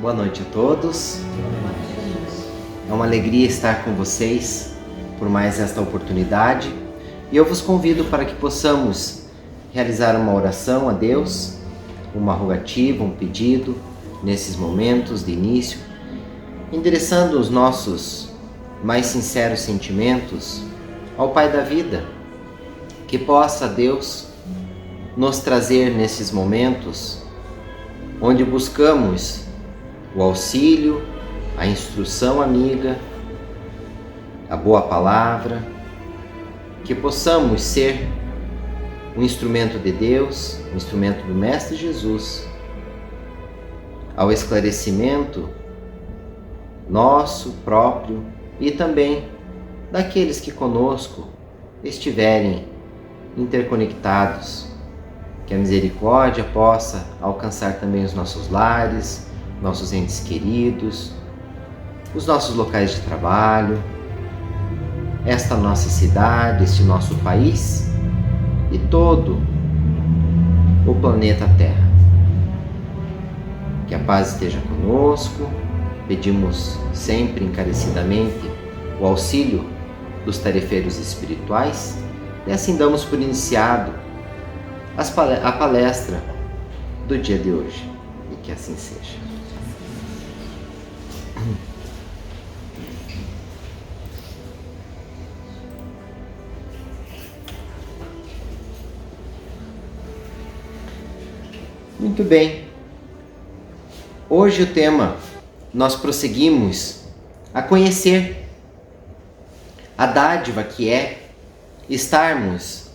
Boa noite a todos. É uma alegria estar com vocês por mais esta oportunidade. E eu vos convido para que possamos realizar uma oração a Deus, uma rogativa, um pedido, nesses momentos de início, endereçando os nossos mais sinceros sentimentos ao Pai da vida, que possa Deus nos trazer nesses momentos onde buscamos o auxílio, a instrução amiga, a boa palavra, que possamos ser um instrumento de Deus, um instrumento do Mestre Jesus, ao esclarecimento nosso próprio e também daqueles que conosco estiverem interconectados, que a misericórdia possa alcançar também os nossos lares, nossos entes queridos, os nossos locais de trabalho, esta nossa cidade, este nosso país e todo o planeta Terra. Que a paz esteja conosco. Pedimos sempre encarecidamente o auxílio dos tarefeiros espirituais e assim damos por iniciado a palestra do dia de hoje. E que assim seja. Muito bem. Hoje o tema, nós prosseguimos a conhecer a dádiva que é estarmos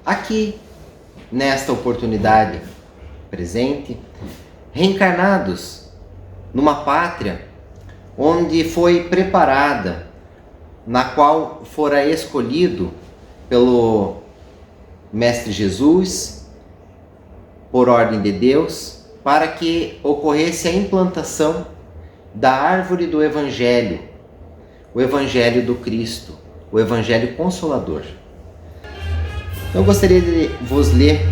aqui nesta oportunidade presente, reencarnados numa pátria onde foi preparada, na qual fora escolhido pelo Mestre Jesus, por ordem de Deus, para que ocorresse a implantação da árvore do Evangelho, o Evangelho do Cristo, o Evangelho Consolador. Então eu gostaria de vos ler,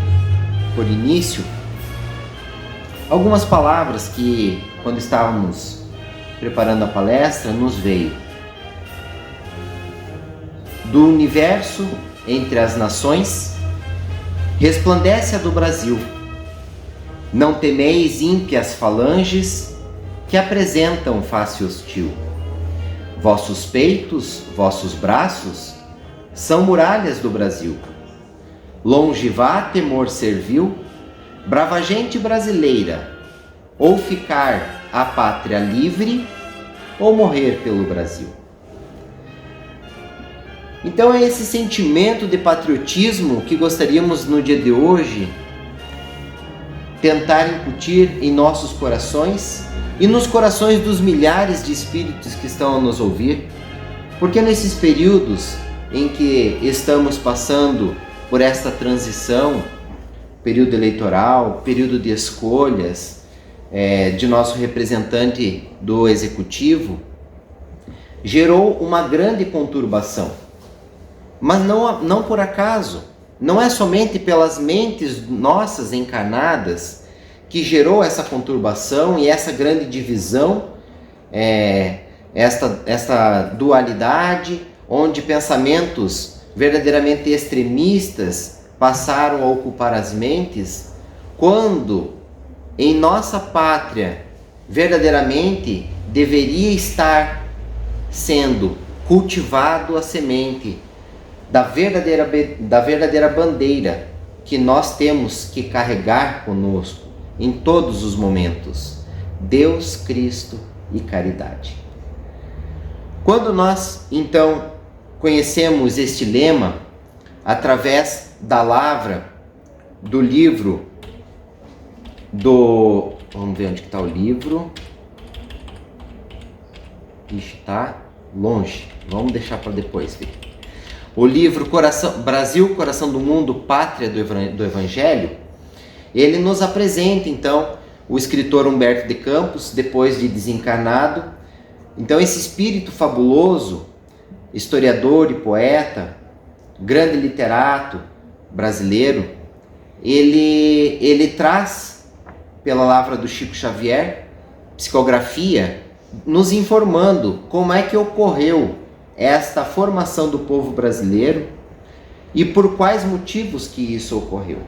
por início, algumas palavras que, quando estávamos preparando a palestra, nos veio. Do universo entre as nações, resplandece a do Brasil. Não temeis ímpias falanges que apresentam face hostil. Vossos peitos, vossos braços, são muralhas do Brasil. Longe vá temor servil, brava gente brasileira, ou ficar a pátria livre, ou morrer pelo Brasil. Então é esse sentimento de patriotismo que gostaríamos no dia de hoje tentar incutir em nossos corações e nos corações dos milhares de espíritos que estão a nos ouvir, porque nesses períodos em que estamos passando por esta transição, período eleitoral, período de escolhas de nosso representante do executivo, gerou uma grande conturbação. Mas não por acaso. Não é somente pelas mentes nossas encarnadas que gerou essa conturbação e essa grande divisão, esta dualidade, onde pensamentos verdadeiramente extremistas passaram a ocupar as mentes, quando em nossa pátria verdadeiramente deveria estar sendo cultivado a semente da verdadeira bandeira que nós temos que carregar conosco em todos os momentos: Deus, Cristo e caridade. Quando nós, então, conhecemos este lema através da lavra do livro do... Vamos ver onde está o livro. Ixi, está longe. Vamos deixar para depois, filho. O livro Brasil, Coração do Mundo, Pátria do Evangelho, ele nos apresenta, então, o escritor Humberto de Campos, depois de desencarnado. Então, esse espírito fabuloso, historiador e poeta, grande literato brasileiro, ele traz, pela lavra do Chico Xavier, psicografia nos informando como é que ocorreu esta formação do povo brasileiro e por quais motivos que isso ocorreu.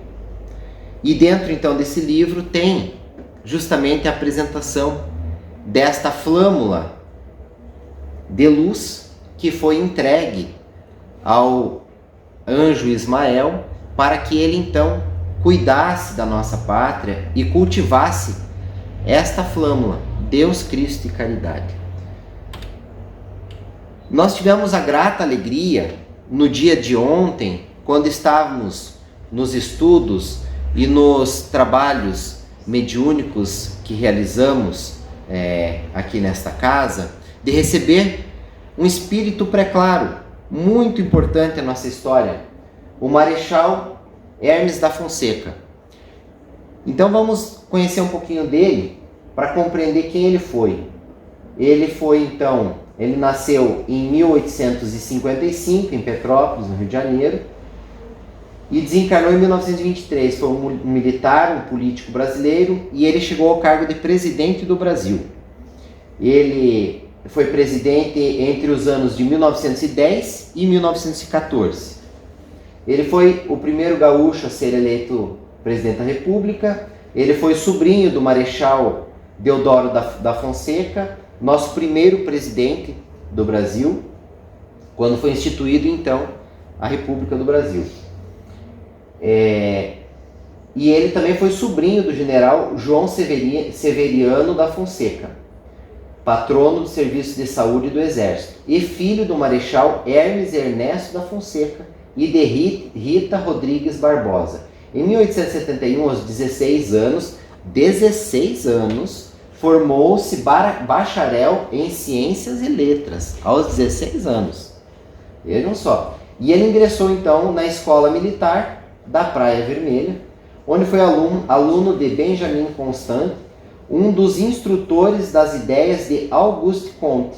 E dentro então desse livro tem justamente a apresentação desta flâmula de luz que foi entregue ao anjo Ismael para que ele então cuidasse da nossa pátria e cultivasse esta flâmula, Deus, Cristo e caridade. Nós tivemos a grata alegria no dia de ontem, quando estávamos nos estudos e nos trabalhos mediúnicos que realizamos aqui nesta casa, de receber um espírito pré-claro, muito importante na nossa história, o Marechal Hermes da Fonseca. Então vamos conhecer um pouquinho dele para compreender quem ele foi. Ele nasceu em 1855 em Petrópolis, no Rio de Janeiro, e desencarnou em 1923. Foi um militar, um político brasileiro, e ele chegou ao cargo de presidente do Brasil. Ele foi presidente entre os anos de 1910 e 1914. Ele foi o primeiro gaúcho a ser eleito presidente da República. Ele foi sobrinho do Marechal Deodoro da Fonseca, nosso primeiro presidente do Brasil, quando foi instituído então a República do Brasil. E ele também foi sobrinho do general João Severiano da Fonseca, patrono do Serviço de Saúde do Exército, e filho do Marechal Hermes Ernesto da Fonseca e de Rita Rodrigues Barbosa. Em 1871, aos 16 anos, formou-se bacharel em Ciências e Letras, aos 16 anos. Vejam só. E ele ingressou então na Escola Militar da Praia Vermelha, onde foi aluno de Benjamin Constant, um dos instrutores das ideias de Auguste Comte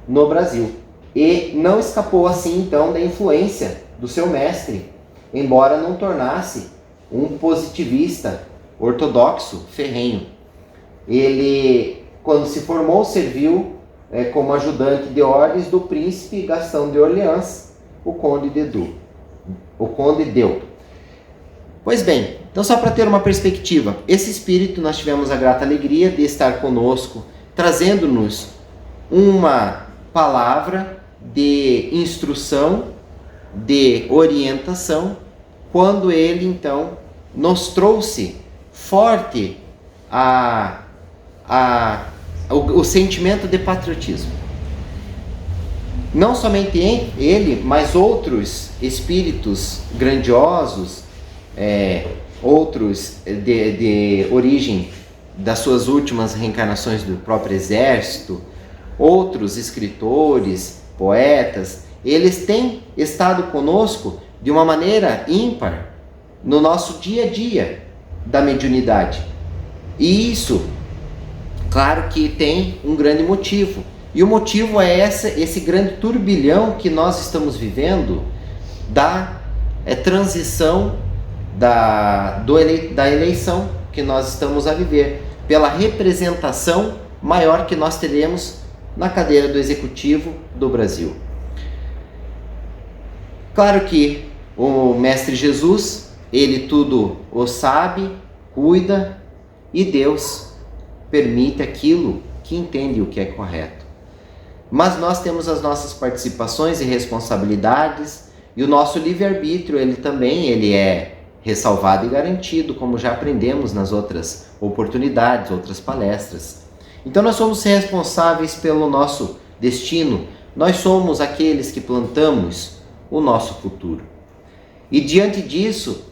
no Brasil. E não escapou assim então da influência do seu mestre, embora não tornasse um positivista ortodoxo ferrenho. Ele, quando se formou, serviu como ajudante de ordens do príncipe Gastão de Orleans, o Conde Deu. Pois bem, então só para ter uma perspectiva, esse espírito nós tivemos a grata alegria de estar conosco, trazendo-nos uma palavra de instrução, de orientação, quando ele então nos trouxe forte o sentimento de patriotismo. Não somente ele, mas outros espíritos grandiosos, outros de origem das suas últimas reencarnações do próprio exército, outros escritores, poetas, eles têm estado conosco de uma maneira ímpar no nosso dia a dia da mediunidade. E isso, claro que tem um grande motivo. E o motivo é esse grande turbilhão que nós estamos vivendo da transição da eleição que nós estamos a viver, pela representação maior que nós teremos na cadeira do Executivo do Brasil. Claro que o Mestre Jesus, ele tudo o sabe, cuida, e Deus permite aquilo que entende o que é correto. Mas nós temos as nossas participações e responsabilidades, e o nosso livre-arbítrio, ele é ressalvado e garantido, como já aprendemos nas outras oportunidades, outras palestras. Então nós somos responsáveis pelo nosso destino, nós somos aqueles que plantamos o nosso futuro. E diante disso,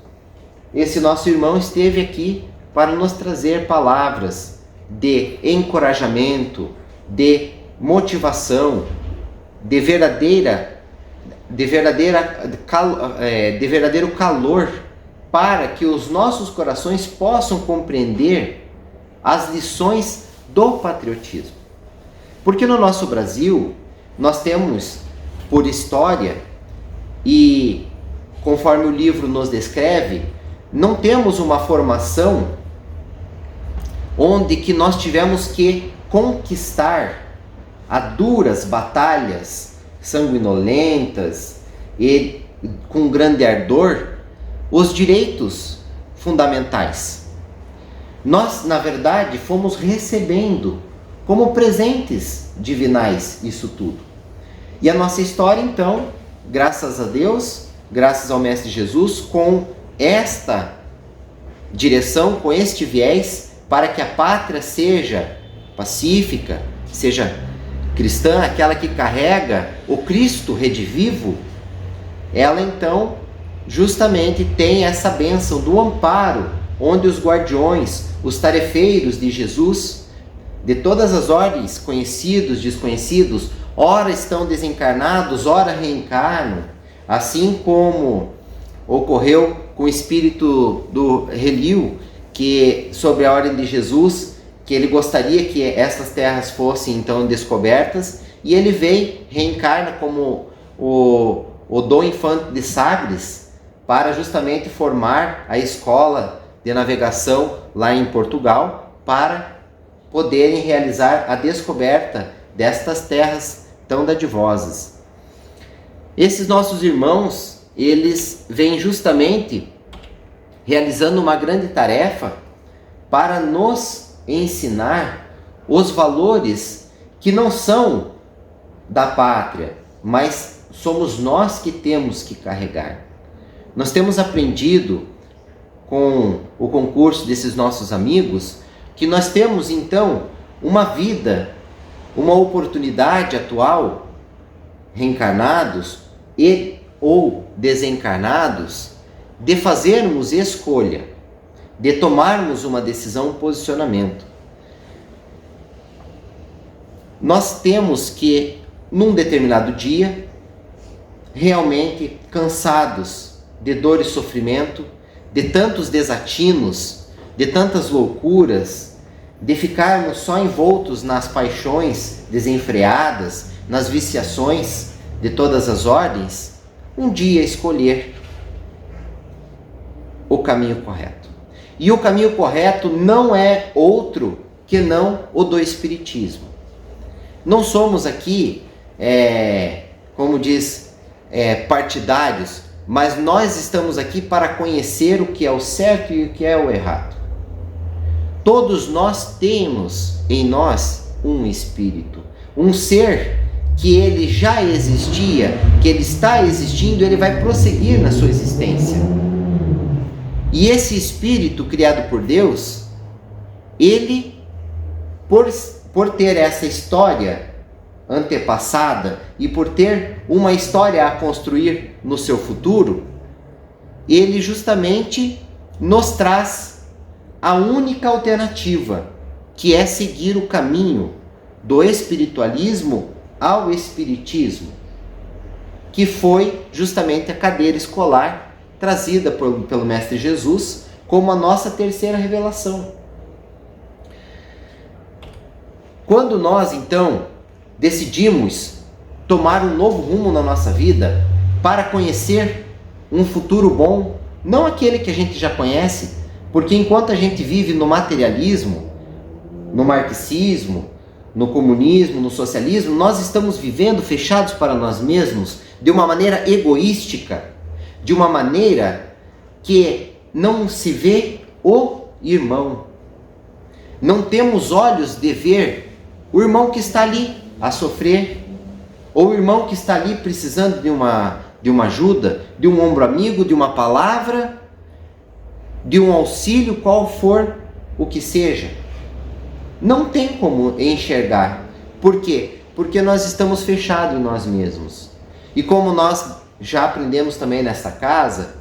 esse nosso irmão esteve aqui para nos trazer palavras de encorajamento, de motivação, de verdadeiro calor, para que os nossos corações possam compreender as lições do patriotismo. Porque no nosso Brasil, nós temos, por história, e conforme o livro nos descreve, não temos uma formação onde que nós tivemos que conquistar a duras batalhas sanguinolentas e com grande ardor os direitos fundamentais. Nós, na verdade, fomos recebendo como presentes divinais isso tudo. E a nossa história, então, graças a Deus, graças ao Mestre Jesus, com esta direção, com este viés, para que a pátria seja pacífica, seja cristã, aquela que carrega o Cristo redivivo, ela então justamente tem essa bênção do amparo, onde os guardiões, os tarefeiros de Jesus, de todas as ordens, conhecidos, desconhecidos, ora estão desencarnados, ora reencarnam, assim como ocorreu com o espírito do Relio, que sobre a ordem de Jesus, que ele gostaria que essas terras fossem então descobertas, e ele veio, reencarna como o Dom Infante de Sagres, para justamente formar a escola de navegação lá em Portugal, para poderem realizar a descoberta destas terras tão dadivosas. Esses nossos irmãos, eles vêm justamente realizando uma grande tarefa para nos ensinar os valores que não são da pátria, mas somos nós que temos que carregar. Nós temos aprendido com o concurso desses nossos amigos que nós temos então uma vida, uma oportunidade atual, reencarnados e ou desencarnados, de fazermos escolha, de tomarmos uma decisão, um posicionamento. Nós temos que, num determinado dia, realmente cansados de dor e sofrimento, de tantos desatinos, de tantas loucuras, de ficarmos só envoltos nas paixões desenfreadas, nas viciações de todas as ordens, um dia escolher o caminho correto. E o caminho correto não é outro que não o do Espiritismo. Não somos aqui, como diz, partidários, mas nós estamos aqui para conhecer o que é o certo e o que é o errado. Todos nós temos em nós um espírito, um ser que ele já existia, que ele está existindo, ele vai prosseguir na sua existência. E esse espírito criado por Deus, ele, por ter essa história antepassada e por ter uma história a construir no seu futuro, ele justamente nos traz a única alternativa, que é seguir o caminho do espiritualismo ao espiritismo, que foi justamente a cadeira escolar trazida pelo Mestre Jesus como a nossa terceira revelação. Quando nós, então, decidimos tomar um novo rumo na nossa vida para conhecer um futuro bom, não aquele que a gente já conhece, porque enquanto a gente vive no materialismo, no marxismo, no comunismo, no socialismo, nós estamos vivendo fechados para nós mesmos de uma maneira egoística, de uma maneira que não se vê o irmão. Não temos olhos de ver o irmão que está ali a sofrer, ou o irmão que está ali precisando de uma ajuda, de um ombro amigo, de uma palavra, de um auxílio, qual for o que seja. Não tem como enxergar. Por quê? Porque nós estamos fechados em nós mesmos. E como nós já aprendemos também nessa casa,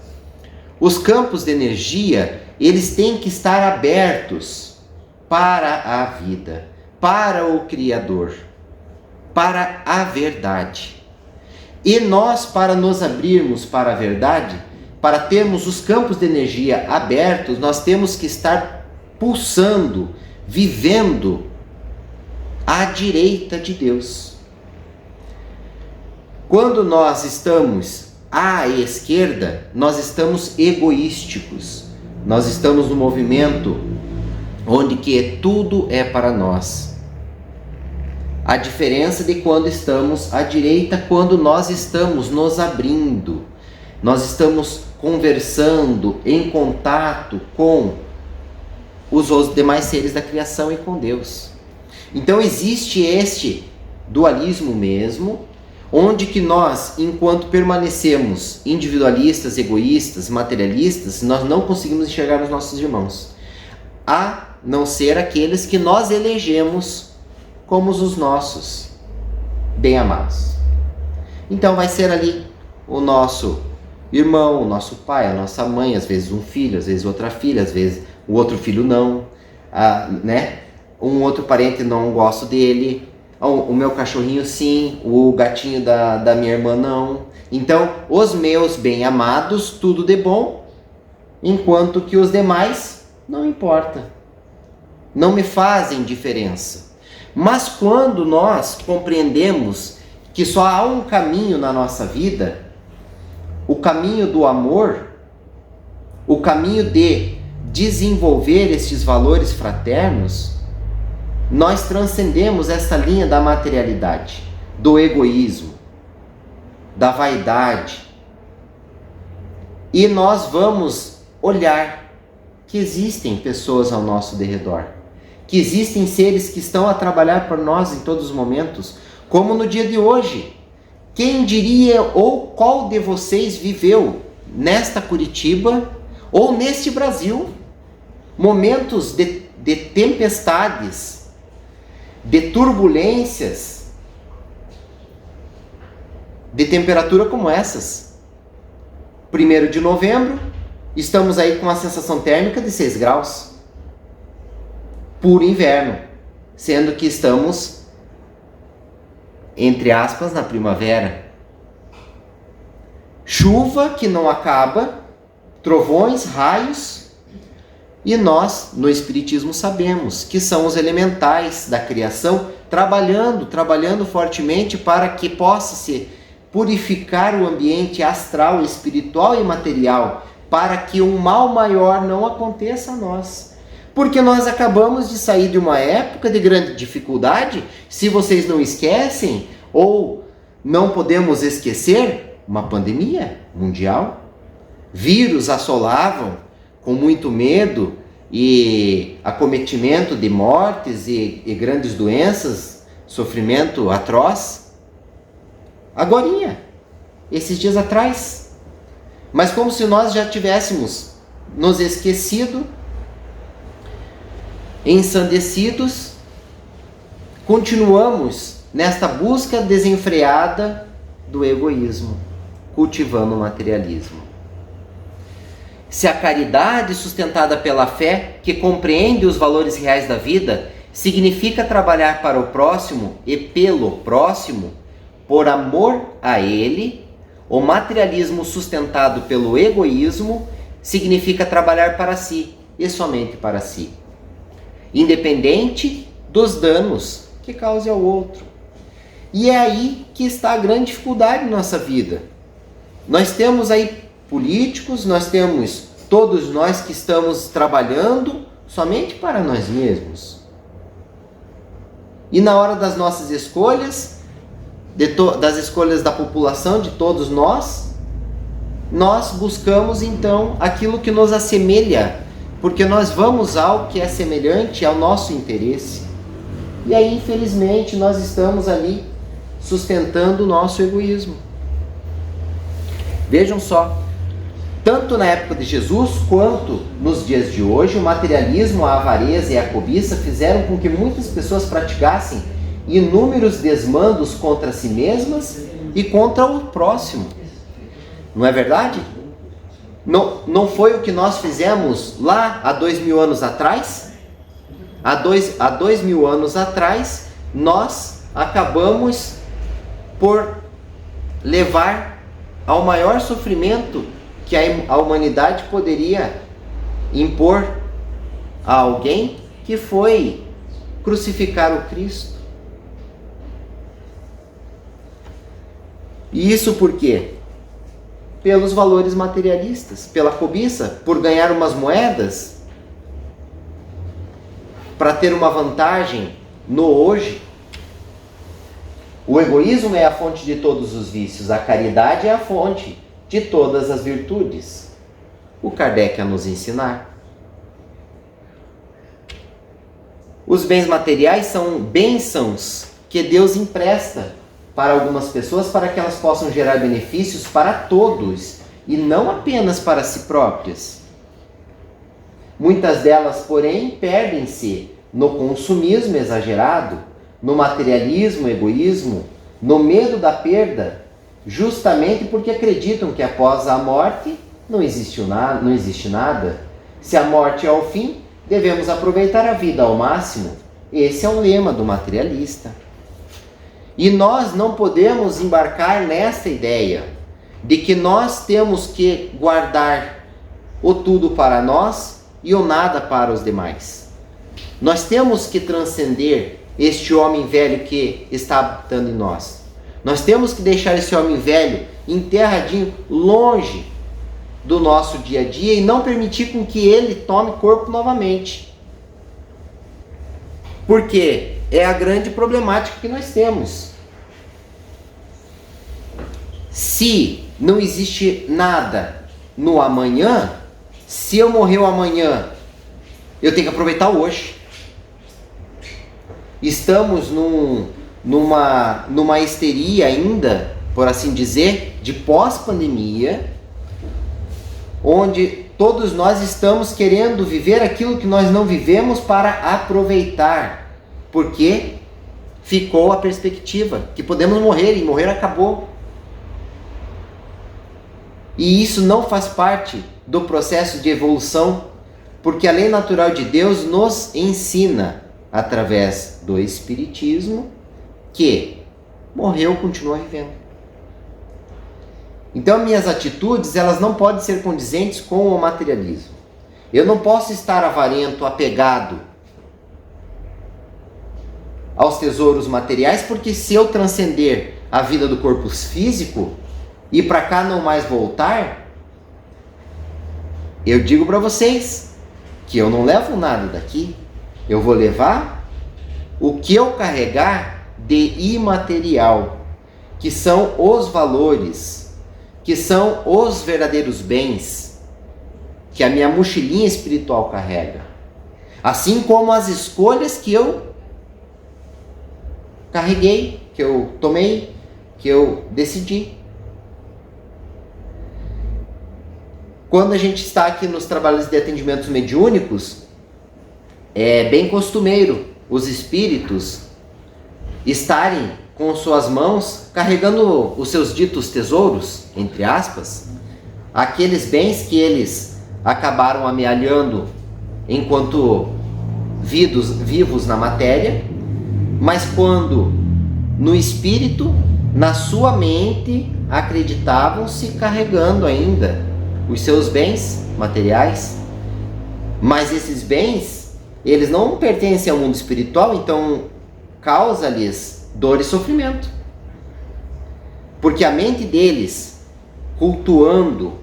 os campos de energia, eles têm que estar abertos para a vida, para o Criador, para a verdade. E nós, para nos abrirmos para a verdade, para termos os campos de energia abertos, nós temos que estar pulsando, vivendo à direita de Deus. Quando nós estamos à esquerda, nós estamos egoísticos. Nós estamos no movimento onde que tudo é para nós. A diferença de quando estamos à direita, quando nós estamos nos abrindo, nós estamos conversando, em contato com os demais seres da criação e com Deus. Então existe este dualismo mesmo, onde que nós, enquanto permanecemos individualistas, egoístas, materialistas, nós não conseguimos enxergar os nossos irmãos, a não ser aqueles que nós elegemos como os nossos bem-amados. Então vai ser ali o nosso irmão, o nosso pai, a nossa mãe, às vezes um filho, às vezes outra filha, às vezes o outro filho não, né? Um outro parente não gosto dele, o meu cachorrinho sim, o gatinho da minha irmã não. Então, os meus bem-amados, tudo de bom, enquanto que os demais não importa, não me fazem diferença. Mas quando nós compreendemos que só há um caminho na nossa vida, o caminho do amor, o caminho de desenvolver estes valores fraternos, nós transcendemos essa linha da materialidade, do egoísmo, da vaidade, e nós vamos olhar que existem pessoas ao nosso derredor, que existem seres que estão a trabalhar por nós em todos os momentos, como no dia de hoje. Quem diria ou qual de vocês viveu nesta Curitiba ou neste Brasil momentos de tempestades, de turbulências, de temperatura como essas? 1º de novembro, estamos aí com a sensação térmica de 6 graus. Puro inverno, sendo que estamos, entre aspas, na primavera. Chuva que não acaba, trovões, raios, e nós, no Espiritismo, sabemos que são os elementais da criação trabalhando fortemente para que possa se purificar o ambiente astral, espiritual e material, para que um mal maior não aconteça a nós. Porque nós acabamos de sair de uma época de grande dificuldade, se vocês não esquecem, ou não podemos esquecer, uma pandemia mundial. Vírus assolavam com muito medo e acometimento de mortes e grandes doenças, sofrimento atroz. Agorinha, esses dias atrás. Mas como se nós já tivéssemos nos esquecido, ensandecidos, continuamos nesta busca desenfreada do egoísmo, cultivando o materialismo. Se a caridade sustentada pela fé, que compreende os valores reais da vida, significa trabalhar para o próximo e pelo próximo, por amor a ele, o materialismo sustentado pelo egoísmo significa trabalhar para si e somente para si, independente dos danos que cause ao outro. E é aí que está a grande dificuldade na nossa vida. Nós temos aí políticos, nós temos todos nós que estamos trabalhando somente para nós mesmos. E na hora das nossas escolhas, das escolhas da população, de todos nós buscamos então aquilo que nos assemelha, porque nós vamos ao que é semelhante ao nosso interesse. E aí, infelizmente, nós estamos ali sustentando o nosso egoísmo. Vejam só, tanto na época de Jesus quanto nos dias de hoje, o materialismo, a avareza e a cobiça fizeram com que muitas pessoas praticassem inúmeros desmandos contra si mesmas e contra o próximo. Não é verdade? Não foi o que nós fizemos lá há 2000 anos atrás? Há 2000 anos atrás, nós acabamos por levar ao maior sofrimento que a humanidade poderia impor a alguém, que foi crucificar o Cristo. E isso por quê? Pelos valores materialistas, pela cobiça, por ganhar umas moedas. para ter uma vantagem no hoje. O egoísmo é a fonte de todos os vícios, a caridade é a fonte de todas as virtudes. O Kardec a nos ensinar. Os bens materiais são bênçãos que Deus empresta para algumas pessoas para que elas possam gerar benefícios para todos e não apenas para si próprias. Muitas delas, porém, perdem-se no consumismo exagerado, no materialismo, egoísmo, no medo da perda, justamente porque acreditam que após a morte não existe nada. Se a morte é o fim, devemos aproveitar a vida ao máximo. Esse é o lema do materialista. E nós não podemos embarcar nessa ideia de que nós temos que guardar o tudo para nós e o nada para os demais. Nós temos que transcender este homem velho que está habitando em nós. Nós temos que deixar esse homem velho enterradinho longe do nosso dia a dia e não permitir com que ele tome corpo novamente. Porque é a grande problemática que nós temos. Se não existe nada no amanhã, se eu morrer amanhã, eu tenho que aproveitar hoje. Estamos numa histeria ainda, por assim dizer, de pós-pandemia, onde todos nós estamos querendo viver aquilo que nós não vivemos para aproveitar, porque ficou a perspectiva que podemos morrer e morrer acabou. E isso não faz parte do processo de evolução, porque a lei natural de Deus nos ensina, através do Espiritismo, que morreu, continua vivendo. Então, minhas atitudes, elas não podem ser condizentes com o materialismo. Eu não posso estar avarento, apegado aos tesouros materiais, porque se eu transcender a vida do corpo físico e para cá não mais voltar, eu digo para vocês que eu não levo nada daqui. Eu vou levar o que eu carregar de imaterial, que são os valores, que são os verdadeiros bens que a minha mochilinha espiritual carrega. Assim como as escolhas que eu carreguei, que eu tomei, que eu decidi. Quando a gente está aqui nos trabalhos de atendimentos mediúnicos, é bem costumeiro os espíritos estarem com suas mãos carregando os seus ditos tesouros, entre aspas, aqueles bens que eles acabaram amealhando enquanto vivos na matéria, mas quando no espírito, na sua mente, acreditavam-se carregando ainda os seus bens materiais. Mas esses bens, eles não pertencem ao mundo espiritual, então causa-lhes dor e sofrimento. Porque a mente deles, cultuando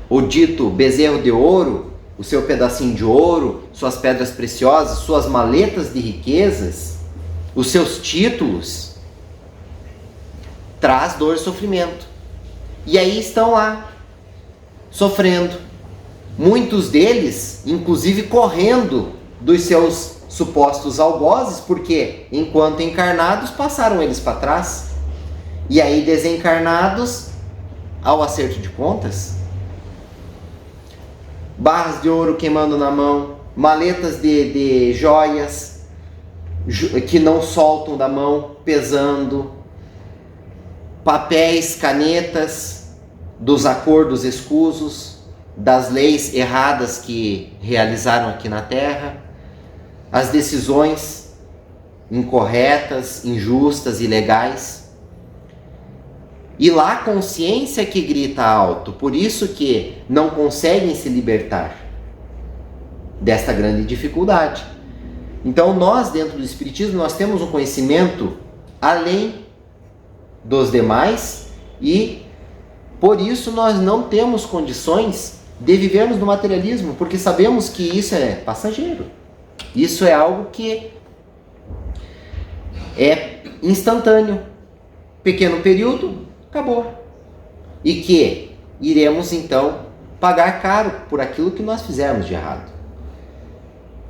o dito bezerro de ouro, o seu pedacinho de ouro, suas pedras preciosas, suas maletas de riquezas, os seus títulos, traz dor e sofrimento. E aí estão lá, sofrendo. Muitos deles, inclusive, correndo dos seus supostos algozes, porque enquanto encarnados passaram eles para trás. E aí desencarnados, ao acerto de contas, barras de ouro queimando na mão, maletas de joias que não soltam da mão, pesando, papéis, canetas dos acordos escusos, das leis erradas que realizaram aqui na Terra, as decisões incorretas, injustas, ilegais. E lá a consciência que grita alto, por isso que não conseguem se libertar desta grande dificuldade. Então nós, dentro do Espiritismo, nós temos um conhecimento além dos demais e por isso nós não temos condições de vivermos no materialismo, porque sabemos que isso é passageiro. Isso é algo que é instantâneo. Pequeno período, acabou. E que iremos então pagar caro por aquilo que nós fizermos de errado.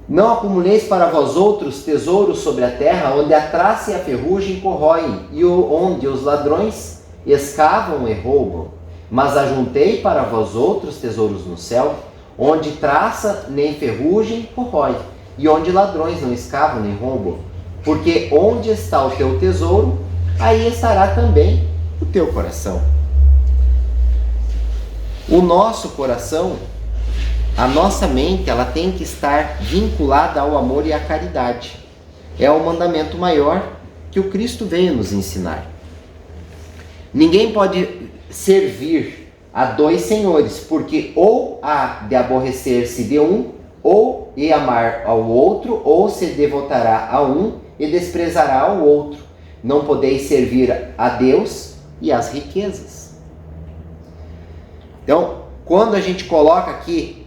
Não acumuleis para vós outros tesouros sobre a terra, onde a traça e a ferrugem corroem, e onde os ladrões escavam e roubam. Mas ajuntei para vós outros tesouros no céu, onde traça nem ferrugem corrói, e onde ladrões não escavam nem roubam. Porque onde está o teu tesouro, aí estará também o teu coração. O nosso coração, a nossa mente, ela tem que estar vinculada ao amor e à caridade. É o mandamento maior que o Cristo veio nos ensinar. Ninguém pode servir a dois senhores, porque ou há de aborrecer-se de um, ou e amar ao outro, ou se devotará a um e desprezará ao outro. Não podeis servir a Deus e às riquezas. Então, quando a gente coloca aqui,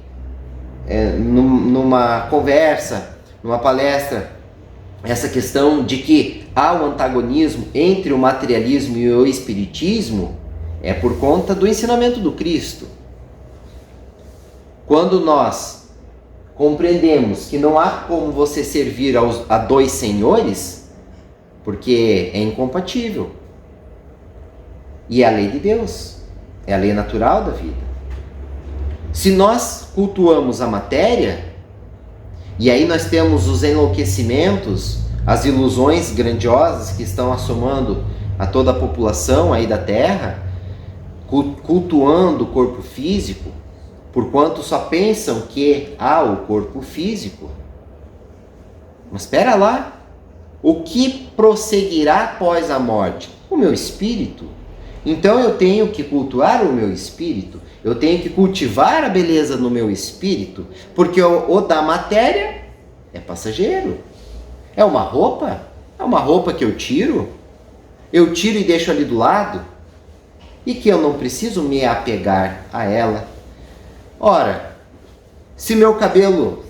numa conversa, numa palestra, essa questão de que há um antagonismo entre o materialismo e o espiritismo, é por conta do ensinamento do Cristo. Quando nós compreendemos que não há como você servir a dois senhores, porque é incompatível. E é a lei de Deus, é a lei natural da vida. Se nós cultuamos a matéria, e aí nós temos os enlouquecimentos, as ilusões grandiosas que estão assomando a toda a população aí da Terra, cultuando o corpo físico, porquanto só pensam que há o corpo físico. Mas espera lá, o que prosseguirá após a morte? O meu espírito. Então eu tenho que cultuar o meu espírito, eu tenho que cultivar a beleza no meu espírito, porque o da matéria é passageiro. É uma roupa que eu tiro e deixo ali do lado, e que eu não preciso me apegar a ela. Ora, se meu cabelo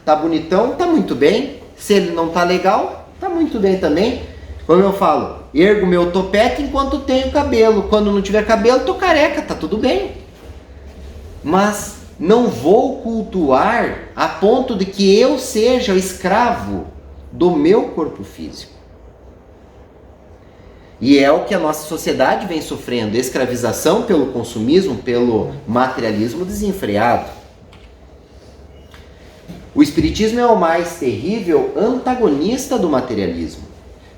tá bonitão, tá muito bem. Se ele não tá legal, tá muito bem também. Como eu falo, ergo meu topete enquanto tenho cabelo. Quando não tiver cabelo, tô careca, tá tudo bem. Mas não vou cultuar a ponto de que eu seja escravo do meu corpo físico. E é o que a nossa sociedade vem sofrendo, escravização pelo consumismo, pelo materialismo desenfreado. O espiritismo é o mais terrível antagonista do materialismo,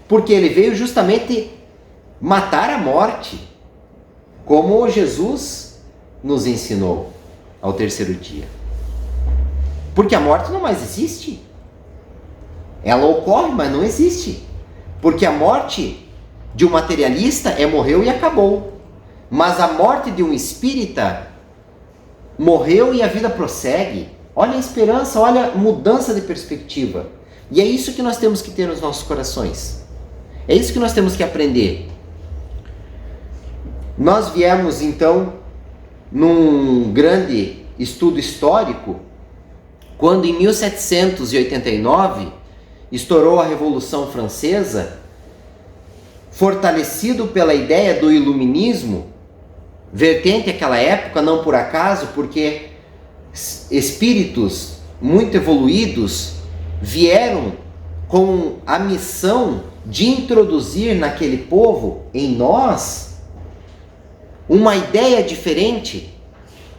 porque ele veio justamente matar a morte, como Jesus nos ensinou ao terceiro dia. Porque a morte não mais existe. Ela ocorre, mas não existe. Porque a morte de um materialista morreu e acabou. Mas a morte de um espírita morreu e a vida prossegue. Olha a esperança, olha a mudança de perspectiva. E é isso que nós temos que ter nos nossos corações. É isso que nós temos que aprender. Nós viemos então num grande estudo histórico, quando em 1789 estourou a Revolução Francesa, fortalecido pela ideia do iluminismo, vertente àquela época, não por acaso, porque espíritos muito evoluídos vieram com a missão de introduzir naquele povo, em nós, uma ideia diferente,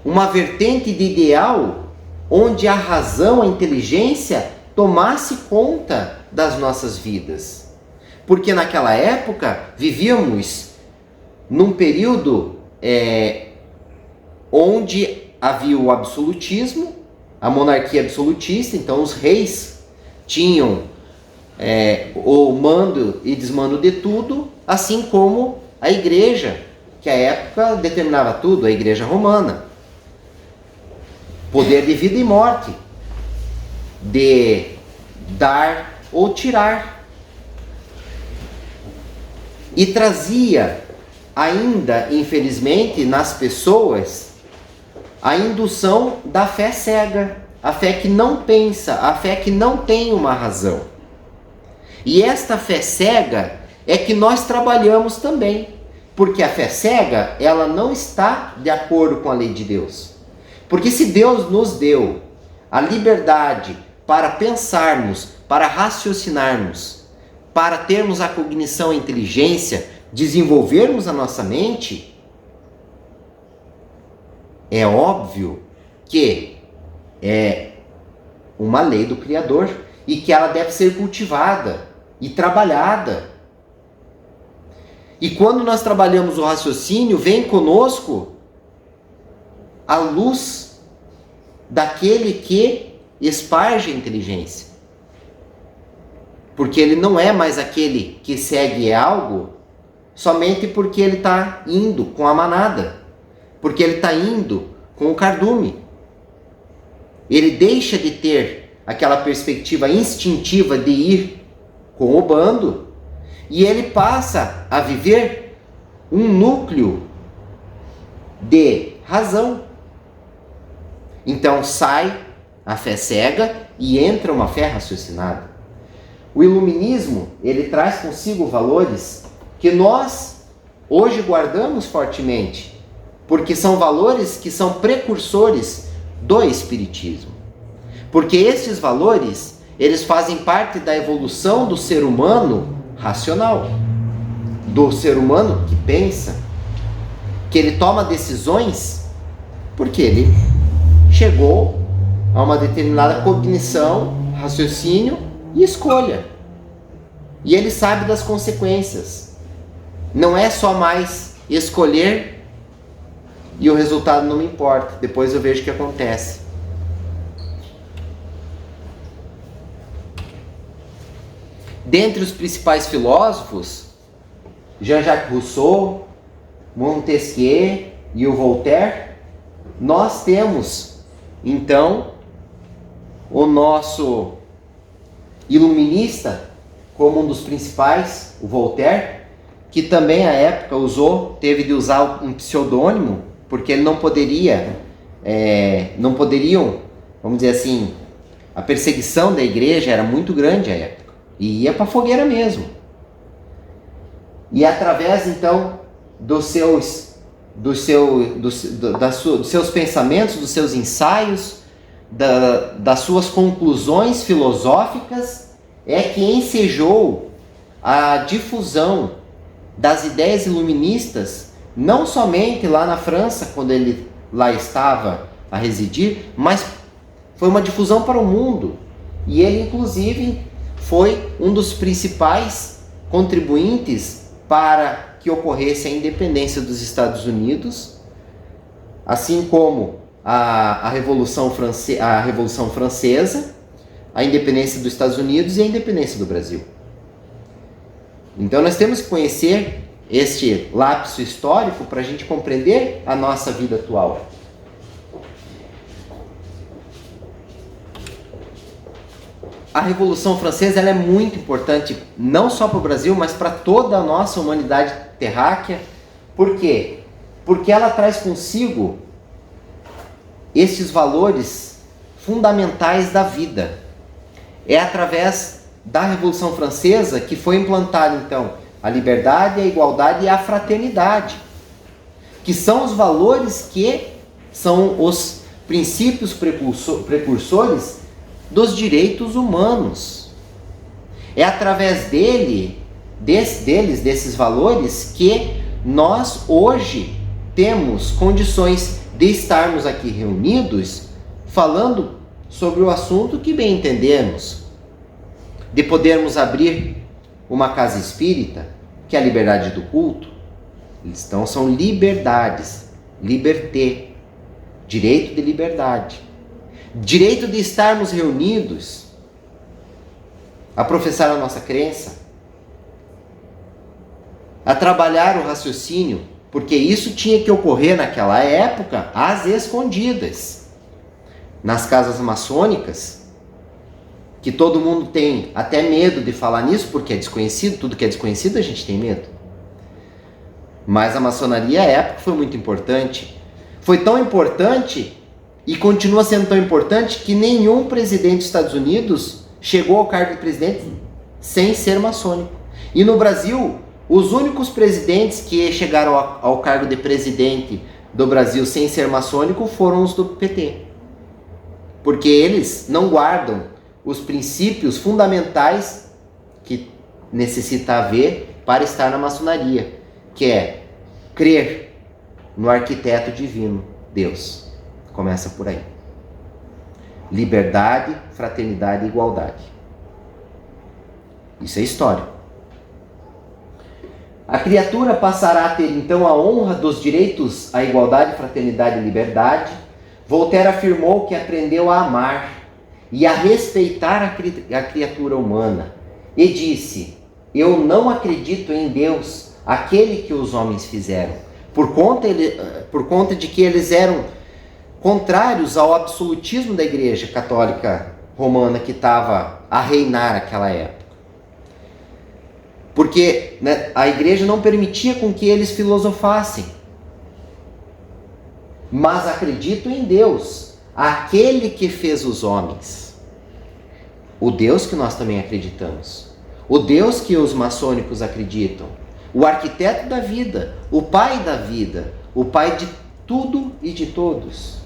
uma vertente de ideal, onde a razão, a inteligência tomasse conta das nossas vidas. Porque naquela época vivíamos num período onde havia o absolutismo, a monarquia absolutista. Então os reis tinham o mando e desmando de tudo, assim como a igreja, que à época determinava tudo, a igreja romana. Poder de vida e morte, de dar ou tirar. E trazia ainda, infelizmente, nas pessoas a indução da fé cega, a fé que não pensa, a fé que não tem uma razão. E esta fé cega é que nós trabalhamos também, porque a fé cega, ela não está de acordo com a lei de Deus. Porque se Deus nos deu a liberdade para pensarmos, para raciocinarmos, para termos a cognição, a inteligência, desenvolvermos a nossa mente, é óbvio que é uma lei do Criador e que ela deve ser cultivada e trabalhada. E quando nós trabalhamos o raciocínio, vem conosco a luz daquele que esparge a inteligência. Porque ele não é mais aquele que segue algo somente porque ele está indo com a manada, porque ele está indo com o cardume. Ele deixa de ter aquela perspectiva instintiva de ir com o bando e ele passa a viver um núcleo de razão. Então sai a fé cega e entra uma fé raciocinada. O iluminismo, ele traz consigo valores que nós hoje guardamos fortemente, porque são valores que são precursores do espiritismo. Porque esses valores, eles fazem parte da evolução do ser humano racional, do ser humano que pensa, que ele toma decisões porque ele chegou a uma determinada cognição, raciocínio e escolha. E ele sabe das consequências. Não é só mais escolher e o resultado não me importa, depois eu vejo o que acontece. Dentre os principais filósofos, Jean-Jacques Rousseau, Montesquieu e o Voltaire, nós temos, então, o nosso iluminista como um dos principais, o Voltaire, que também à época teve de usar um pseudônimo, porque ele não poderiam, vamos dizer assim, a perseguição da igreja era muito grande à época, e ia para a fogueira mesmo. E através então dos seus pensamentos, dos seus ensaios, das suas conclusões filosóficas, é que ensejou a difusão das ideias iluministas, não somente lá na França, quando ele lá estava a residir, mas foi uma difusão para o mundo. E ele, inclusive, foi um dos principais contribuintes para que ocorresse a independência dos Estados Unidos, assim como a Revolução Francesa, a independência dos Estados Unidos e a independência do Brasil. Então nós temos que conhecer este lapso histórico para a gente compreender a nossa vida atual. A Revolução Francesa ela é muito importante, não só para o Brasil, mas para toda a nossa humanidade terráquea. Por quê? Porque ela traz consigo estes valores fundamentais da vida. É através da Revolução Francesa que foi implantada, então, a liberdade, a igualdade e a fraternidade, que são os valores que são os princípios precursores dos direitos humanos. É através desses valores que nós hoje temos condições de estarmos aqui reunidos falando sobre o assunto que bem entendemos, de podermos abrir uma casa espírita, que é a liberdade do culto. Então são liberdades, liberté, direito de liberdade, direito de estarmos reunidos a professar a nossa crença, a trabalhar o raciocínio, porque isso tinha que ocorrer naquela época às escondidas, nas casas maçônicas, que todo mundo tem até medo de falar nisso, porque é desconhecido, tudo que é desconhecido a gente tem medo. Mas a maçonaria à época foi muito importante. Foi tão importante e continua sendo tão importante que nenhum presidente dos Estados Unidos chegou ao cargo de presidente sem ser maçônico. E no Brasil, os únicos presidentes que chegaram ao cargo de presidente do Brasil sem ser maçônico foram os do PT. Porque eles não guardam os princípios fundamentais que necessita haver para estar na maçonaria, que é crer no arquiteto divino, Deus. Começa por aí. Liberdade, fraternidade e igualdade. Isso é histórico. A criatura passará a ter então a honra dos direitos à igualdade, fraternidade e liberdade. Voltaire afirmou que aprendeu a amar e a respeitar a criatura humana e disse: eu não acredito em Deus, aquele que os homens fizeram, por conta de que eles eram contrários ao absolutismo da Igreja Católica Romana que estava a reinar naquela época. Porque a Igreja não permitia com que eles filosofassem. Mas acredito em Deus, aquele que fez os homens. O Deus que nós também acreditamos. O Deus que os maçônicos acreditam. O arquiteto da vida, o pai da vida, o pai de tudo e de todos.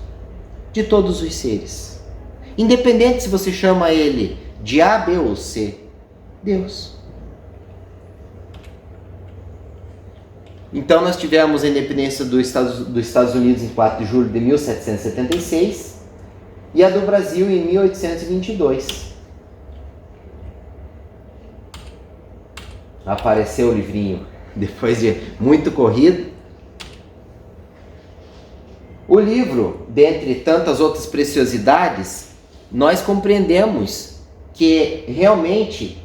De todos os seres. Independente se você chama ele de A, B ou C. Deus. Então nós tivemos a independência dos Estados Unidos em 4 de julho de 1776 e a do Brasil em 1822. Apareceu o livrinho depois de muito corrido. O livro, dentre tantas outras preciosidades, nós compreendemos que realmente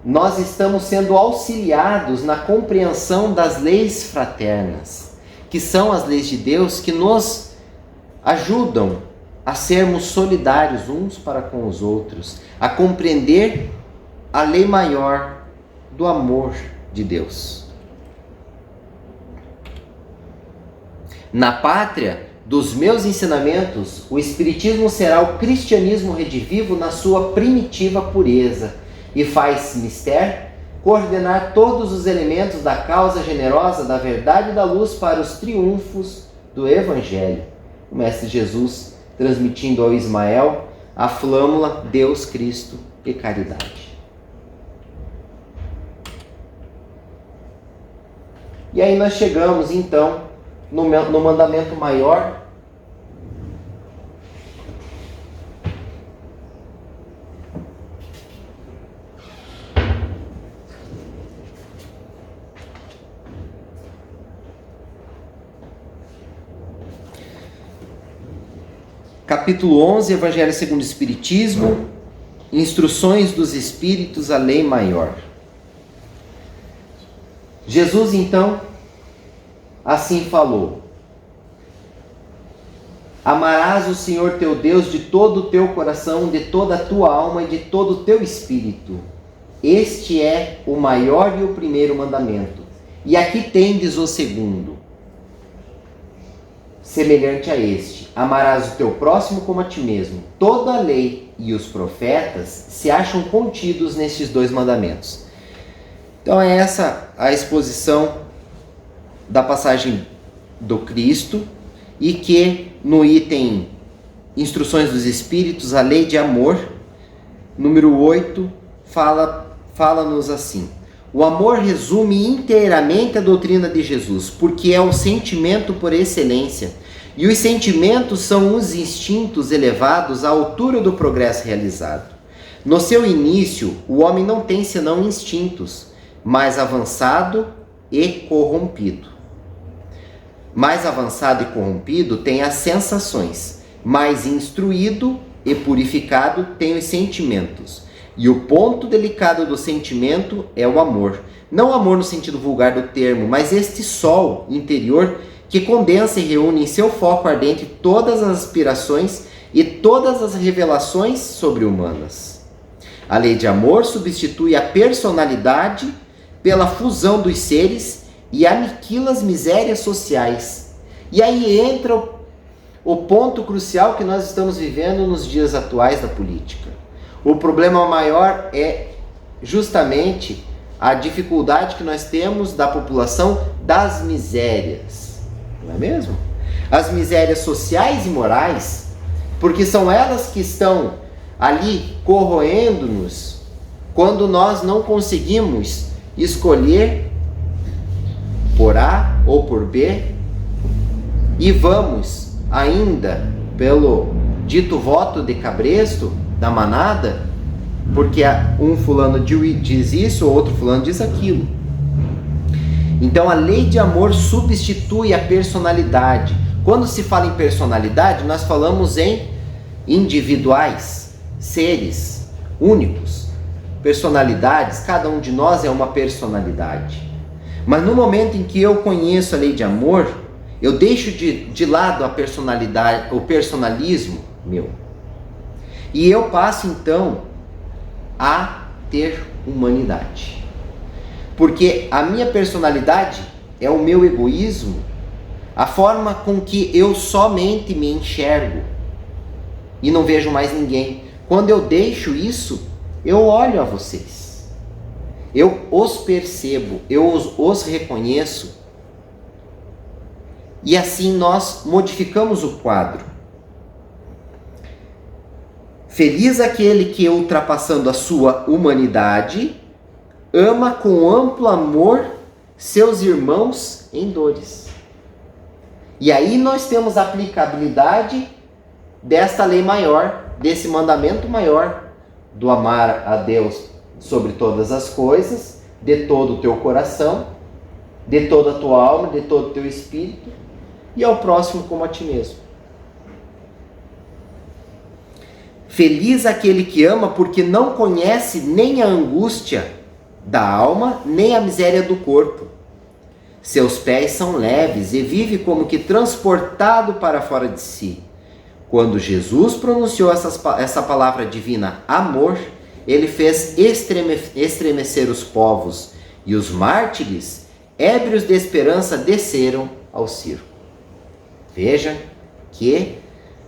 nós estamos sendo auxiliados na compreensão das leis fraternas, que são as leis de Deus que nos ajudam a sermos solidários uns para com os outros, a compreender a lei maior do amor de Deus. Na pátria dos meus ensinamentos, o Espiritismo será o cristianismo redivivo na sua primitiva pureza, e faz mister coordenar todos os elementos da causa generosa da verdade e da luz para os triunfos do Evangelho. O Mestre Jesus transmitindo ao Ismael a flâmula Deus, Cristo e caridade. E aí nós chegamos então no mandamento maior, capítulo 11, Evangelho segundo o Espiritismo, Instruções dos Espíritos, a Lei Maior. Jesus, então, assim falou: amarás o Senhor teu Deus de todo o teu coração, de toda a tua alma e de todo o teu espírito. Este é o maior e o primeiro mandamento. E aqui tendes o segundo, semelhante a este: amarás o teu próximo como a ti mesmo. Toda a lei e os profetas se acham contidos nestes dois mandamentos. Então é essa a exposição da passagem do Cristo, e que no item Instruções dos Espíritos, a Lei de Amor, número 8, fala-nos assim: o amor resume inteiramente a doutrina de Jesus, porque é o sentimento por excelência, e os sentimentos são os instintos elevados à altura do progresso realizado. No seu início, o homem não tem senão instintos, mais avançado e corrompido. Mais avançado e corrompido tem as sensações, mais instruído e purificado tem os sentimentos. E o ponto delicado do sentimento é o amor. Não o amor no sentido vulgar do termo, mas este sol interior que condensa e reúne em seu foco ardente todas as aspirações e todas as revelações sobre-humanas. A lei de amor substitui a personalidade pela fusão dos seres e aniquila as misérias sociais. E aí entra o ponto crucial que nós estamos vivendo nos dias atuais da política. O problema maior é justamente a dificuldade que nós temos da população das misérias, não é mesmo? As misérias sociais e morais, porque são elas que estão ali corroendo-nos quando nós não conseguimos escolher por A ou por B e vamos ainda pelo dito voto de cabresto da manada, porque um fulano diz isso, o outro fulano diz aquilo. Então a lei de amor substitui a personalidade. Quando se fala em personalidade, nós falamos em individuais, seres únicos, personalidades. Cada um de nós é uma personalidade. Mas no momento em que eu conheço a lei de amor, eu deixo de lado a personalidade, o personalismo meu, e eu passo então a ter humanidade. Porque a minha personalidade é o meu egoísmo, a forma com que eu somente me enxergo e não vejo mais ninguém. Quando eu deixo isso, eu olho a vocês, eu os percebo, eu os reconheço, e assim nós modificamos o quadro. Feliz aquele que, ultrapassando a sua humanidade, ama com amplo amor seus irmãos em dores. E aí nós temos a aplicabilidade desta lei maior, desse mandamento maior, do amar a Deus sobre todas as coisas, de todo o teu coração, de toda a tua alma, de todo o teu espírito, e ao próximo como a ti mesmo. Feliz aquele que ama, porque não conhece nem a angústia da alma, nem a miséria do corpo. Seus pés são leves e vive como que transportado para fora de si. Quando Jesus pronunciou essa palavra divina, amor, ele fez estremecer os povos, e os mártires, ébrios de esperança, desceram ao circo. Veja que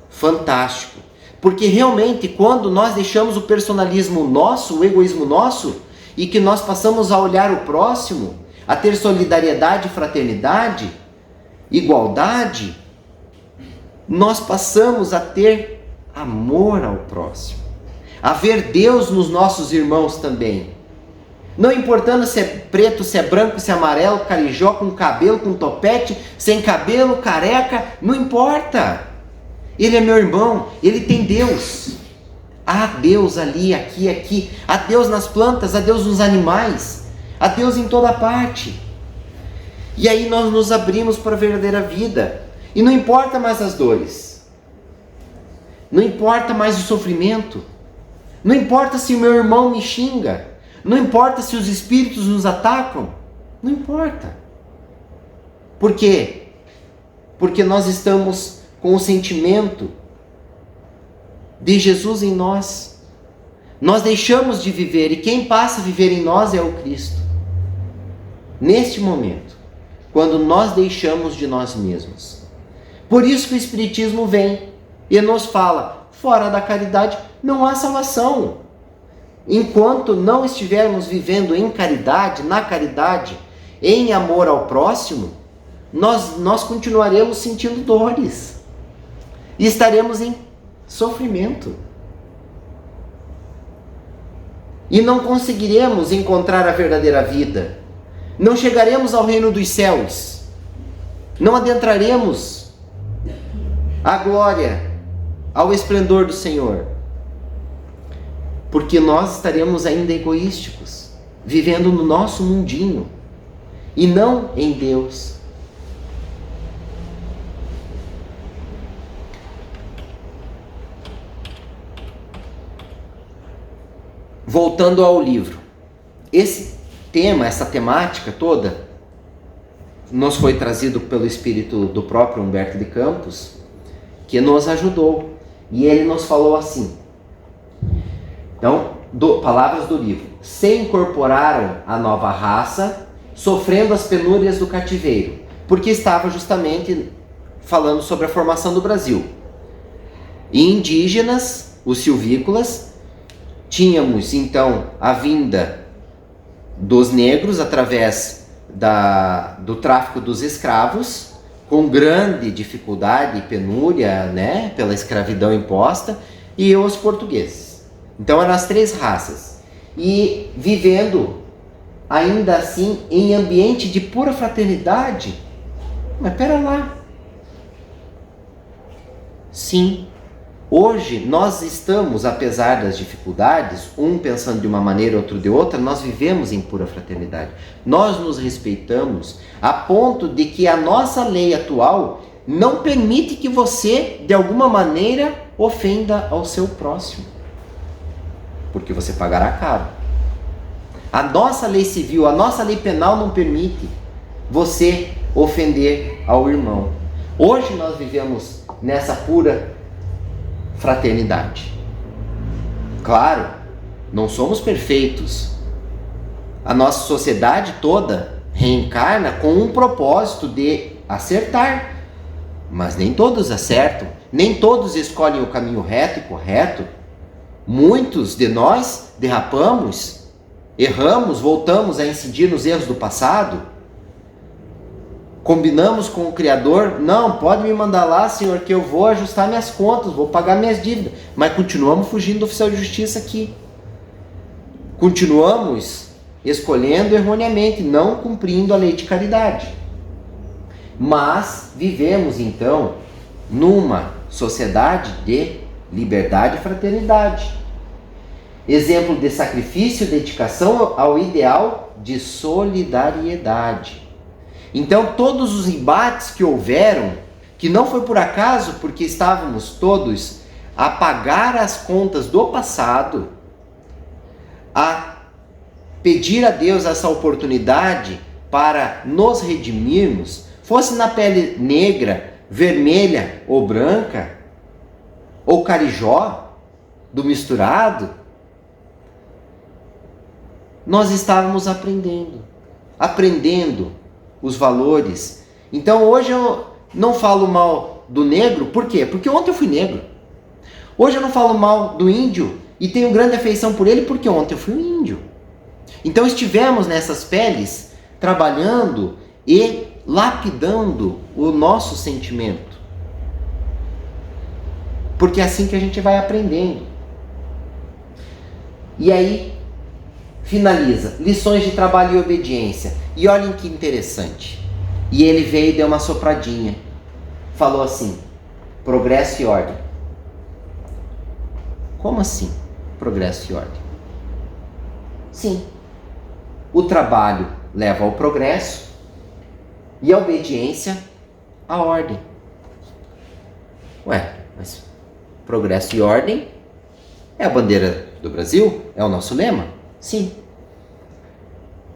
fantástico. Porque realmente, quando nós deixamos o personalismo nosso, o egoísmo nosso, e que nós passamos a olhar o próximo, a ter solidariedade, fraternidade, igualdade, nós passamos a ter amor ao próximo, a ver Deus nos nossos irmãos também. Não importando se é preto, se é branco, se é amarelo, carijó, com cabelo, com topete, sem cabelo, careca, não importa. Ele é meu irmão, ele tem Deus. Há Deus ali, aqui. Há Deus nas plantas, há Deus nos animais, há Deus em toda parte. E aí nós nos abrimos para a verdadeira vida. E não importa mais as dores. Não importa mais o sofrimento. Não importa se o meu irmão me xinga. Não importa se os espíritos nos atacam. Não importa. Por quê? Porque nós estamos com o sentimento de Jesus em nós. Nós deixamos de viver, e quem passa a viver em nós é o Cristo. Neste momento, quando nós deixamos de nós mesmos. Por isso que o Espiritismo vem e nos fala, fora da caridade não há salvação. Enquanto não estivermos vivendo em caridade, na caridade, em amor ao próximo, nós continuaremos sentindo dores. E estaremos em sofrimento. E não conseguiremos encontrar a verdadeira vida. Não chegaremos ao reino dos céus. Não adentraremos a glória, ao esplendor do Senhor. Porque nós estaremos ainda egoísticos, vivendo no nosso mundinho, e não em Deus. Voltando ao livro, esse tema, essa temática toda, nos foi trazido pelo espírito do próprio Humberto de Campos, que nos ajudou, e ele nos falou assim. Então, palavras do livro: se incorporaram à nova raça, sofrendo as penúrias do cativeiro, porque estava justamente falando sobre a formação do Brasil. E indígenas, os silvícolas, tínhamos então a vinda dos negros através do tráfico dos escravos, com grande dificuldade e penúria, né, pela escravidão imposta, e os portugueses. Então eram as três raças. E vivendo ainda assim em ambiente de pura fraternidade. Mas pera lá. Sim, hoje nós estamos, apesar das dificuldades, um pensando de uma maneira, outro de outra, nós vivemos em pura fraternidade. Nós nos respeitamos a ponto de que a nossa lei atual não permite que você, de alguma maneira, ofenda ao seu próximo. Porque você pagará caro. A nossa lei civil, a nossa lei penal não permite você ofender ao irmão. Hoje nós vivemos nessa pura fraternidade. Claro, não somos perfeitos. A nossa sociedade toda reencarna com um propósito de acertar. Mas nem todos acertam, nem todos escolhem o caminho reto e correto. Muitos de nós derrapamos, erramos, voltamos a incidir nos erros do passado. Combinamos com o Criador, não, pode me mandar lá, Senhor, que eu vou ajustar minhas contas, vou pagar minhas dívidas. Mas continuamos fugindo do oficial de justiça aqui. Continuamos escolhendo erroneamente, não cumprindo a lei de caridade. Mas vivemos então numa sociedade de liberdade e fraternidade. Exemplo de sacrifício e dedicação ao ideal de solidariedade. Então todos os embates que houveram, que não foi por acaso, porque estávamos todos a pagar as contas do passado, a pedir a Deus essa oportunidade para nos redimirmos, fosse na pele negra, vermelha ou branca, ou carijó, do misturado, nós estávamos aprendendo os valores. Então hoje eu não falo mal do negro, por quê? Porque ontem eu fui negro. Hoje eu não falo mal do índio e tenho grande afeição por ele, porque ontem eu fui um índio. Então estivemos nessas peles trabalhando e lapidando o nosso sentimento. Porque é assim que a gente vai aprendendo. E aí, finaliza, lições de trabalho e obediência. E olhem que interessante. E ele veio e deu uma sopradinha. Falou assim, progresso e ordem. Como assim, progresso e ordem? Sim, o trabalho leva ao progresso e a obediência à ordem. Ué, mas progresso e ordem é a bandeira do Brasil? É o nosso lema? Sim.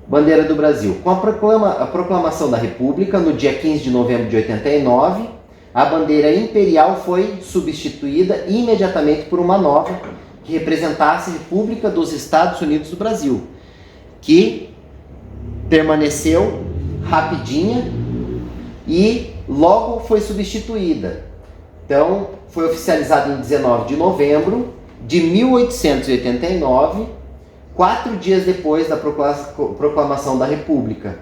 Bandeira do Brasil. Com a proclamação da República, no dia 15 de novembro de 89, a bandeira imperial foi substituída imediatamente por uma nova, que representasse a República dos Estados Unidos do Brasil, que permaneceu rapidinha e logo foi substituída. Então, foi oficializada em 19 de novembro de 1889, 4 dias depois da proclamação da República.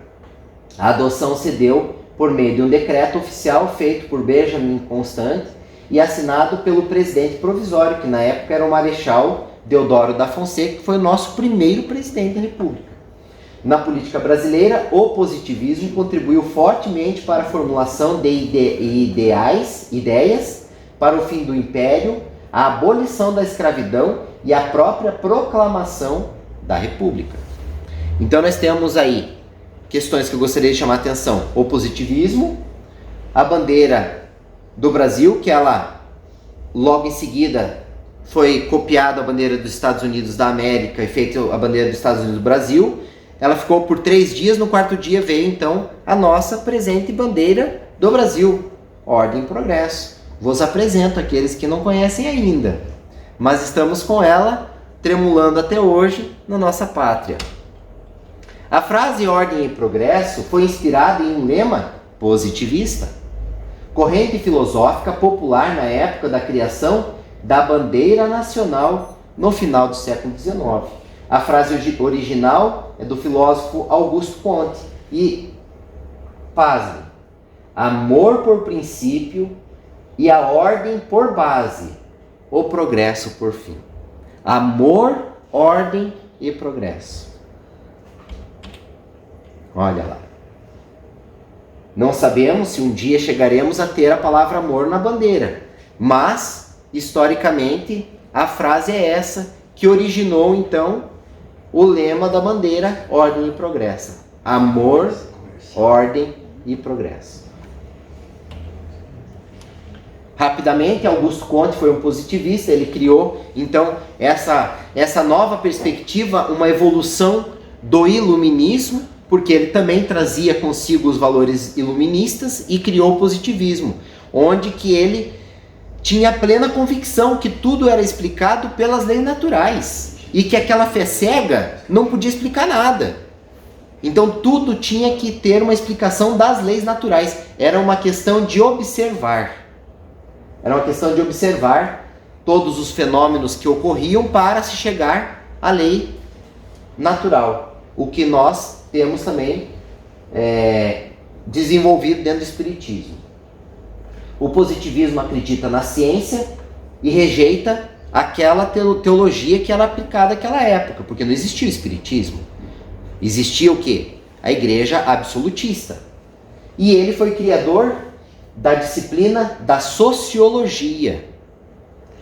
A adoção se deu por meio de um decreto oficial feito por Benjamin Constant e assinado pelo presidente provisório, que na época era o Marechal Deodoro da Fonseca, que foi o nosso primeiro presidente da República. Na política brasileira, o positivismo contribuiu fortemente para a formulação de ideias para o fim do Império, a abolição da escravidão e a própria proclamação da República. Então nós temos aí questões que eu gostaria de chamar a atenção. O positivismo, a bandeira do Brasil, que ela logo em seguida foi copiada a bandeira dos Estados Unidos da América e feita a bandeira dos Estados Unidos do Brasil. Ela ficou por 3 dias, no 4º dia veio então a nossa presente bandeira do Brasil, Ordem e Progresso. Vos apresento aqueles que não conhecem ainda, mas estamos com ela tremulando até hoje na nossa pátria. A frase Ordem e Progresso foi inspirada em um lema positivista. corrente filosófica popular na época da criação da bandeira nacional no final do século XIX. A frase original é do filósofo Augusto Comte e, pasme, amor por princípio e a ordem por base, o progresso por fim. Amor, ordem e progresso. Olha lá. Não sabemos se um dia chegaremos a ter a palavra amor na bandeira, mas, historicamente, a frase é essa que originou, então, o lema da bandeira, ordem e progresso. Amor, ordem e progresso. Rapidamente, Augusto Comte foi um positivista, ele criou, então, essa nova perspectiva, uma evolução do iluminismo, porque ele também trazia consigo os valores iluministas e criou o positivismo, onde que ele tinha plena convicção que tudo era explicado pelas leis naturais e que aquela fé cega não podia explicar nada. Então tudo tinha que ter uma explicação das leis naturais. Era uma questão de observar. Era uma questão de observar todos os fenômenos que ocorriam para se chegar à lei natural. O que nós temos também desenvolvido dentro do Espiritismo. O positivismo acredita na ciência e rejeita aquela teologia que era aplicada naquela época, porque não existia o Espiritismo. Existia o quê? A igreja absolutista. E ele foi criador da disciplina da sociologia.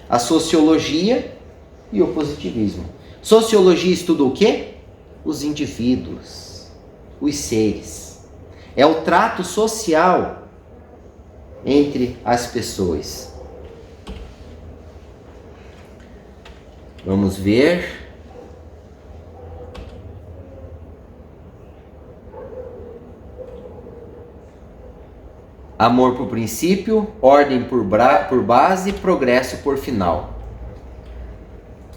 A sociologia e o positivismo. Sociologia estuda o quê? Os indivíduos, os seres. É o trato social entre as pessoas. Vamos ver. Amor por princípio, ordem por base, progresso por final.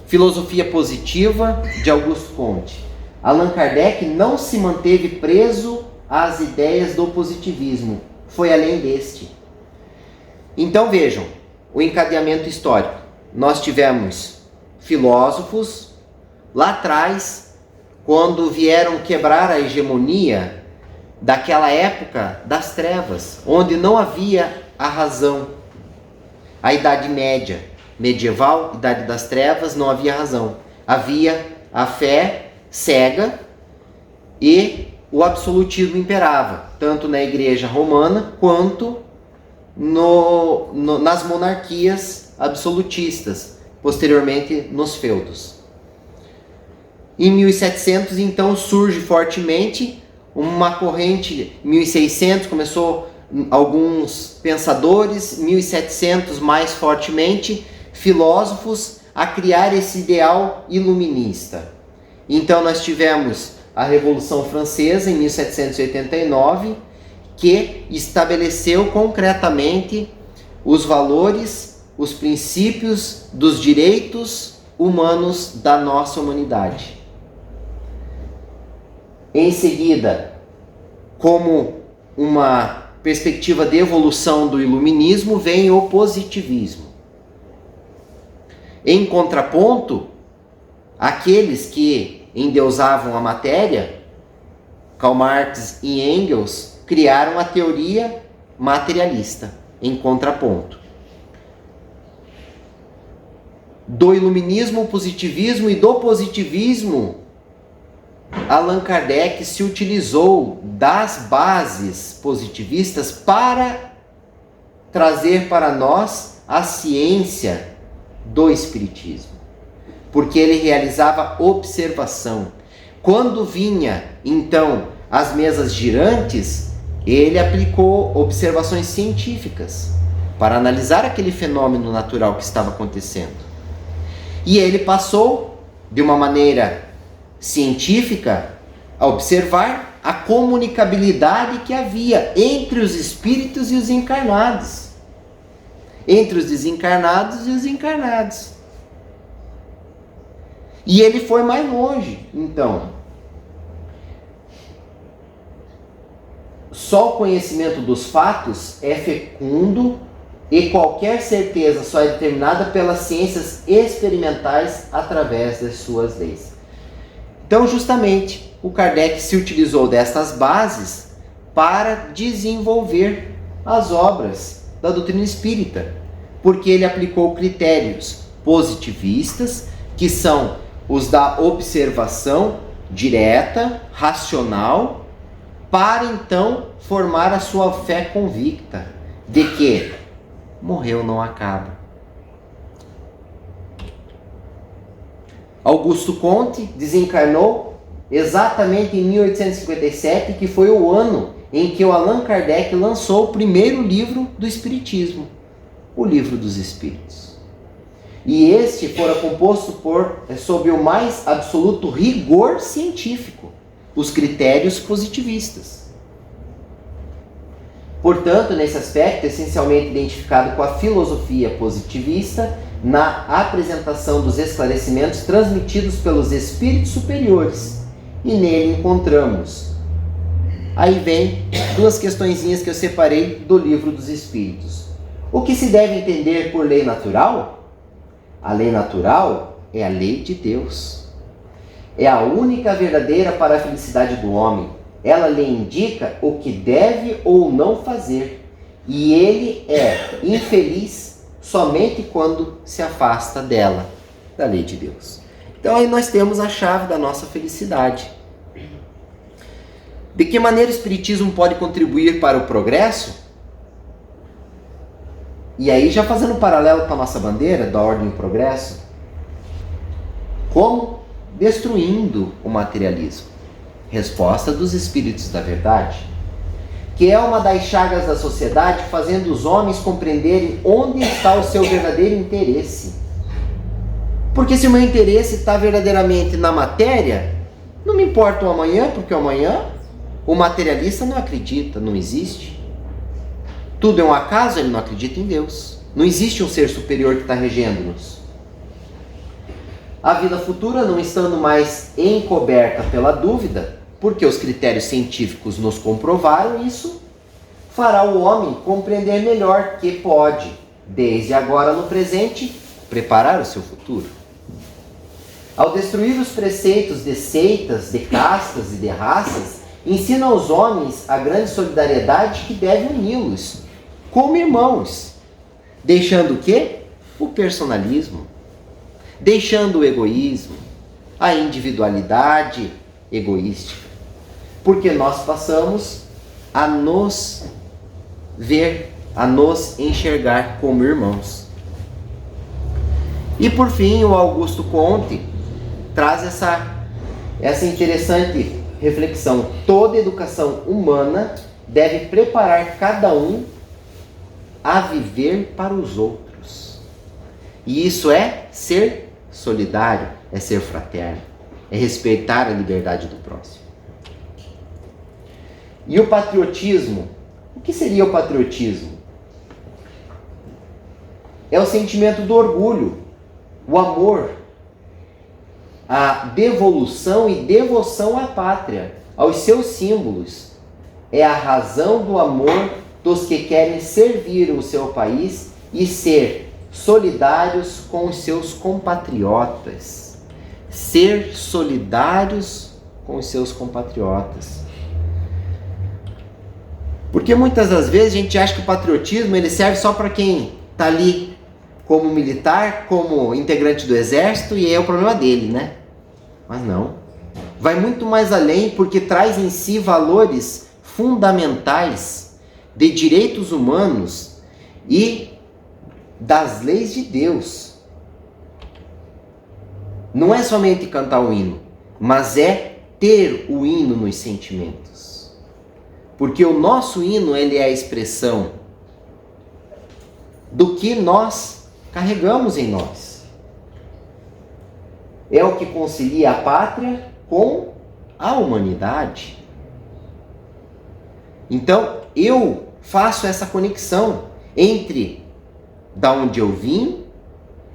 Filosofia positiva de Augusto Comte. Allan Kardec não se manteve preso às ideias do positivismo, foi além deste. Então vejam, o encadeamento histórico. Nós tivemos filósofos lá atrás, quando vieram quebrar a hegemonia daquela época das trevas, onde não havia a razão. A Idade Média, medieval, Idade das Trevas, não havia razão. Havia a fé cega e o absolutismo imperava, tanto na Igreja Romana quanto nas monarquias absolutistas, posteriormente nos feudos. Em 1700, então, surge fortemente uma corrente. 1600 começou alguns pensadores, 1700 mais fortemente filósofos a criar esse ideal iluminista. Então nós tivemos a Revolução Francesa em 1789, que estabeleceu concretamente os valores, os princípios dos direitos humanos da nossa humanidade. Em seguida, como uma perspectiva de evolução do iluminismo, vem o positivismo. Em contraponto, aqueles que endeusavam a matéria, Karl Marx e Engels, criaram a teoria materialista, em contraponto. Do iluminismo, o positivismo, e do positivismo, Allan Kardec se utilizou das bases positivistas para trazer para nós a ciência do Espiritismo, porque ele realizava observação. Quando vinha, então, as mesas girantes, ele aplicou observações científicas para analisar aquele fenômeno natural que estava acontecendo. E ele passou, de uma maneira científica, a observar a comunicabilidade que havia entre os espíritos e os encarnados, entre os desencarnados e os encarnados. E ele foi mais longe, então. Só o conhecimento dos fatos é fecundo e qualquer certeza só é determinada pelas ciências experimentais através das suas leis. Então, justamente, o Kardec se utilizou destas bases para desenvolver as obras da doutrina espírita, porque ele aplicou critérios positivistas, que são os da observação direta, racional, para então formar a sua fé convicta de que morreu não acaba. Augusto Comte desencarnou exatamente em 1857, que foi o ano em que o Allan Kardec lançou o primeiro livro do Espiritismo, o Livro dos Espíritos. E este fora composto sob o mais absoluto rigor científico, os critérios positivistas. Portanto, nesse aspecto, essencialmente identificado com a filosofia positivista, na apresentação dos esclarecimentos transmitidos pelos espíritos superiores. E nele encontramos. Aí vem duas questõezinhas que eu separei do Livro dos Espíritos. O que se deve entender por lei natural? A lei natural é a lei de Deus. É a única verdadeira para a felicidade do homem. Ela lhe indica o que deve ou não fazer. E ele é infeliz somente quando se afasta dela, da lei de Deus. Então aí nós temos a chave da nossa felicidade. De que maneira o Espiritismo pode contribuir para o progresso? E aí já fazendo um paralelo com a nossa bandeira da ordem e progresso, como? Destruindo o materialismo. Resposta dos Espíritos da Verdade, que é uma das chagas da sociedade, fazendo os homens compreenderem onde está o seu verdadeiro interesse. Porque se o meu interesse está verdadeiramente na matéria, não me importa o amanhã, porque o amanhã o materialista não acredita, não existe. Tudo é um acaso, ele não acredita em Deus. Não existe um ser superior que está regendo-nos. A vida futura, não estando mais encoberta pela dúvida, porque os critérios científicos nos comprovaram isso, fará o homem compreender melhor que pode, desde agora no presente, preparar o seu futuro. Ao destruir os preceitos de seitas, de castas e de raças, ensina aos homens a grande solidariedade que deve uni-los como irmãos, deixando o quê? O personalismo, deixando o egoísmo, a individualidade egoística, porque nós passamos a nos ver, a nos enxergar como irmãos. E por fim, o Augusto Comte traz essa interessante reflexão. Toda educação humana deve preparar cada um a viver para os outros. E isso é ser solidário, é ser fraterno, é respeitar a liberdade do próximo. E o patriotismo? O que seria o patriotismo? É o sentimento do orgulho, o amor, a devolução e devoção à pátria, aos seus símbolos. É a razão do amor dos que querem servir o seu país e ser solidários com os seus compatriotas. Ser solidários com os seus compatriotas. Porque muitas das vezes a gente acha que o patriotismo ele serve só para quem está ali como militar, como integrante do exército, e é o problema dele, né? Mas não. Vai muito mais além, porque traz em si valores fundamentais de direitos humanos e das leis de Deus. Não é somente cantar o hino, mas é ter o hino nos sentimentos. Porque o nosso hino, ele é a expressão do que nós carregamos em nós. É o que concilia a pátria com a humanidade. Então, eu faço essa conexão entre da onde eu vim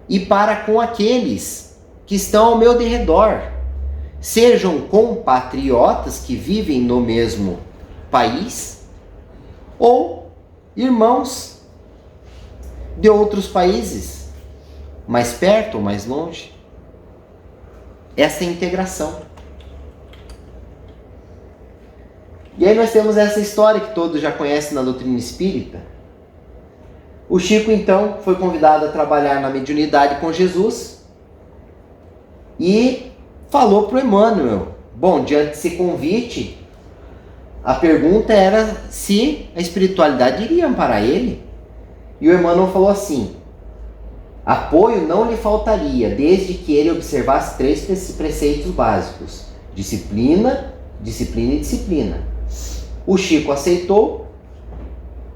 e para com aqueles que estão ao meu derredor. Sejam compatriotas que vivem no mesmo país, ou irmãos de outros países, mais perto ou mais longe. Essa é a integração. E aí nós temos essa história que todos já conhecem na doutrina espírita. O Chico, então, foi convidado a trabalhar na mediunidade com Jesus e falou para o Emmanuel. Bom, diante desse convite, a pergunta era se a espiritualidade iria amparar ele. E o Emmanuel falou assim: apoio não lhe faltaria, desde que ele observasse 3 preceitos básicos: disciplina, disciplina e disciplina. O Chico aceitou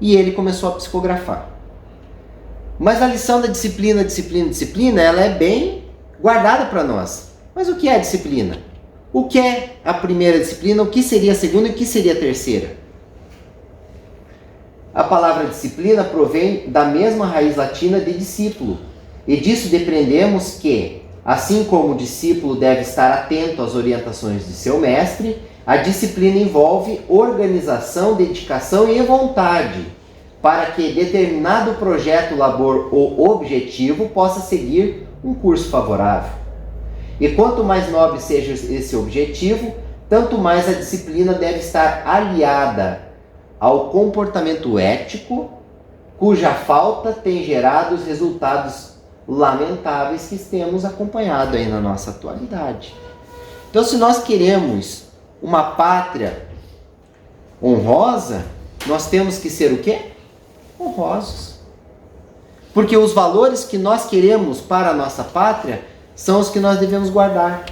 e ele começou a psicografar. Mas a lição da disciplina, disciplina, disciplina, ela é bem guardada para nós. Mas o que é a disciplina? O que é a primeira disciplina? O que seria a segunda e o que seria a terceira? A palavra disciplina provém da mesma raiz latina de discípulo. E disso depreendemos que, assim como o discípulo deve estar atento às orientações de seu mestre, a disciplina envolve organização, dedicação e vontade, para que determinado projeto, labor ou objetivo possa seguir um curso favorável. E quanto mais nobre seja esse objetivo, tanto mais a disciplina deve estar aliada ao comportamento ético, cuja falta tem gerado os resultados lamentáveis que temos acompanhado aí na nossa atualidade. Então, se nós queremos uma pátria honrosa, nós temos que ser o quê? Honrosos. Porque os valores que nós queremos para a nossa pátria são os que nós devemos guardar.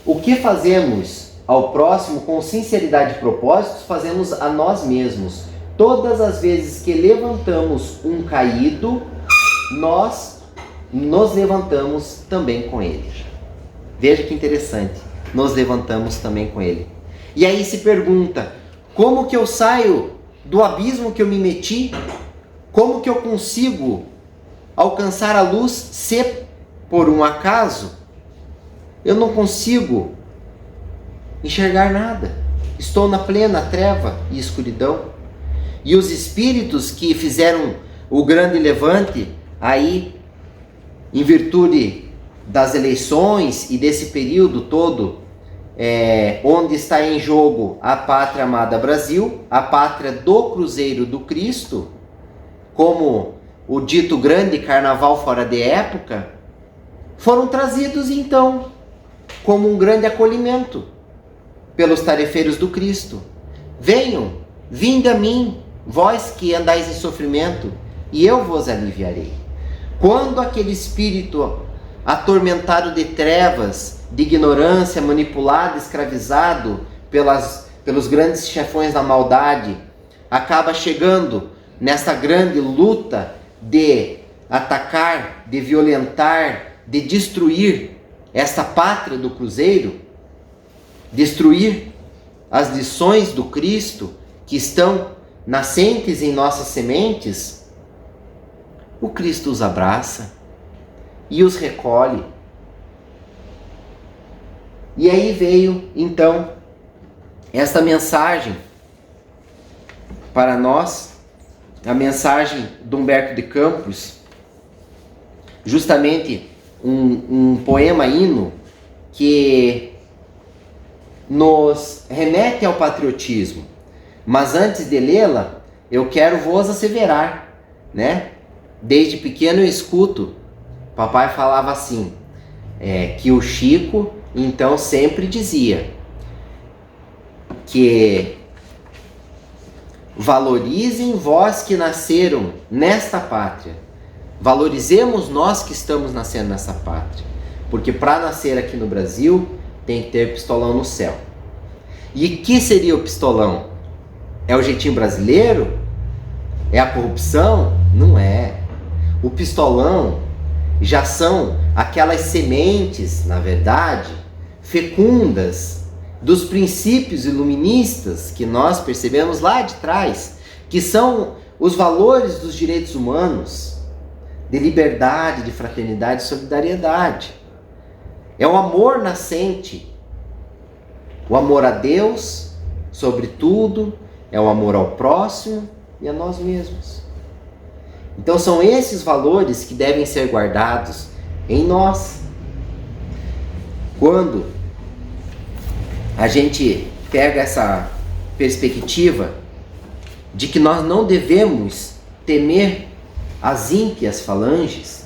O que fazemos ao próximo com sinceridade de propósitos, fazemos a nós mesmos. Todas as vezes que levantamos um caído, nós nos levantamos também com ele. Veja que interessante, nos levantamos também com ele. E aí se pergunta, como que eu saio do abismo que eu me meti? Como que eu consigo alcançar a luz se por um acaso eu não consigo enxergar nada? Estou na plena treva e escuridão. E os espíritos que fizeram o grande levante aí, em virtude das eleições e desse período todo, onde está em jogo a pátria amada Brasil, a pátria do Cruzeiro do Cristo, como o dito grande carnaval fora de época, foram trazidos então como um grande acolhimento pelos tarefeiros do Cristo. Venham, vinde a mim, vós que andais em sofrimento, e eu vos aliviarei. Quando aquele espírito atormentado de trevas, de ignorância, manipulado, escravizado pelos grandes chefões da maldade, acaba chegando nessa grande luta de atacar, de violentar, de destruir esta pátria do Cruzeiro, destruir as lições do Cristo que estão nascentes em nossas sementes, o Cristo os abraça e os recolhe. E aí veio, então, esta mensagem para nós, a mensagem de Humberto de Campos, justamente um poema hino que nos remete ao patriotismo. Mas antes de lê-la, eu quero vos asseverar, né? Desde pequeno eu escuto, papai falava assim, que o Chico então sempre dizia que valorizem vós que nasceram nesta pátria, valorizemos nós que estamos nascendo nessa pátria, porque para nascer aqui no Brasil tem que ter pistolão no céu. E que seria o pistolão? É o jeitinho brasileiro? É a corrupção? Não é. O pistolão já são aquelas sementes, na verdade, fecundas dos princípios iluministas que nós percebemos lá de trás, que são os valores dos direitos humanos, de liberdade, de fraternidade e solidariedade. É o amor nascente O amor a Deus, sobretudo, é o amor ao próximo e a nós mesmos. Então são esses valores que devem ser guardados em nós. Quando a gente pega essa perspectiva de que nós não devemos temer as ímpias falanges,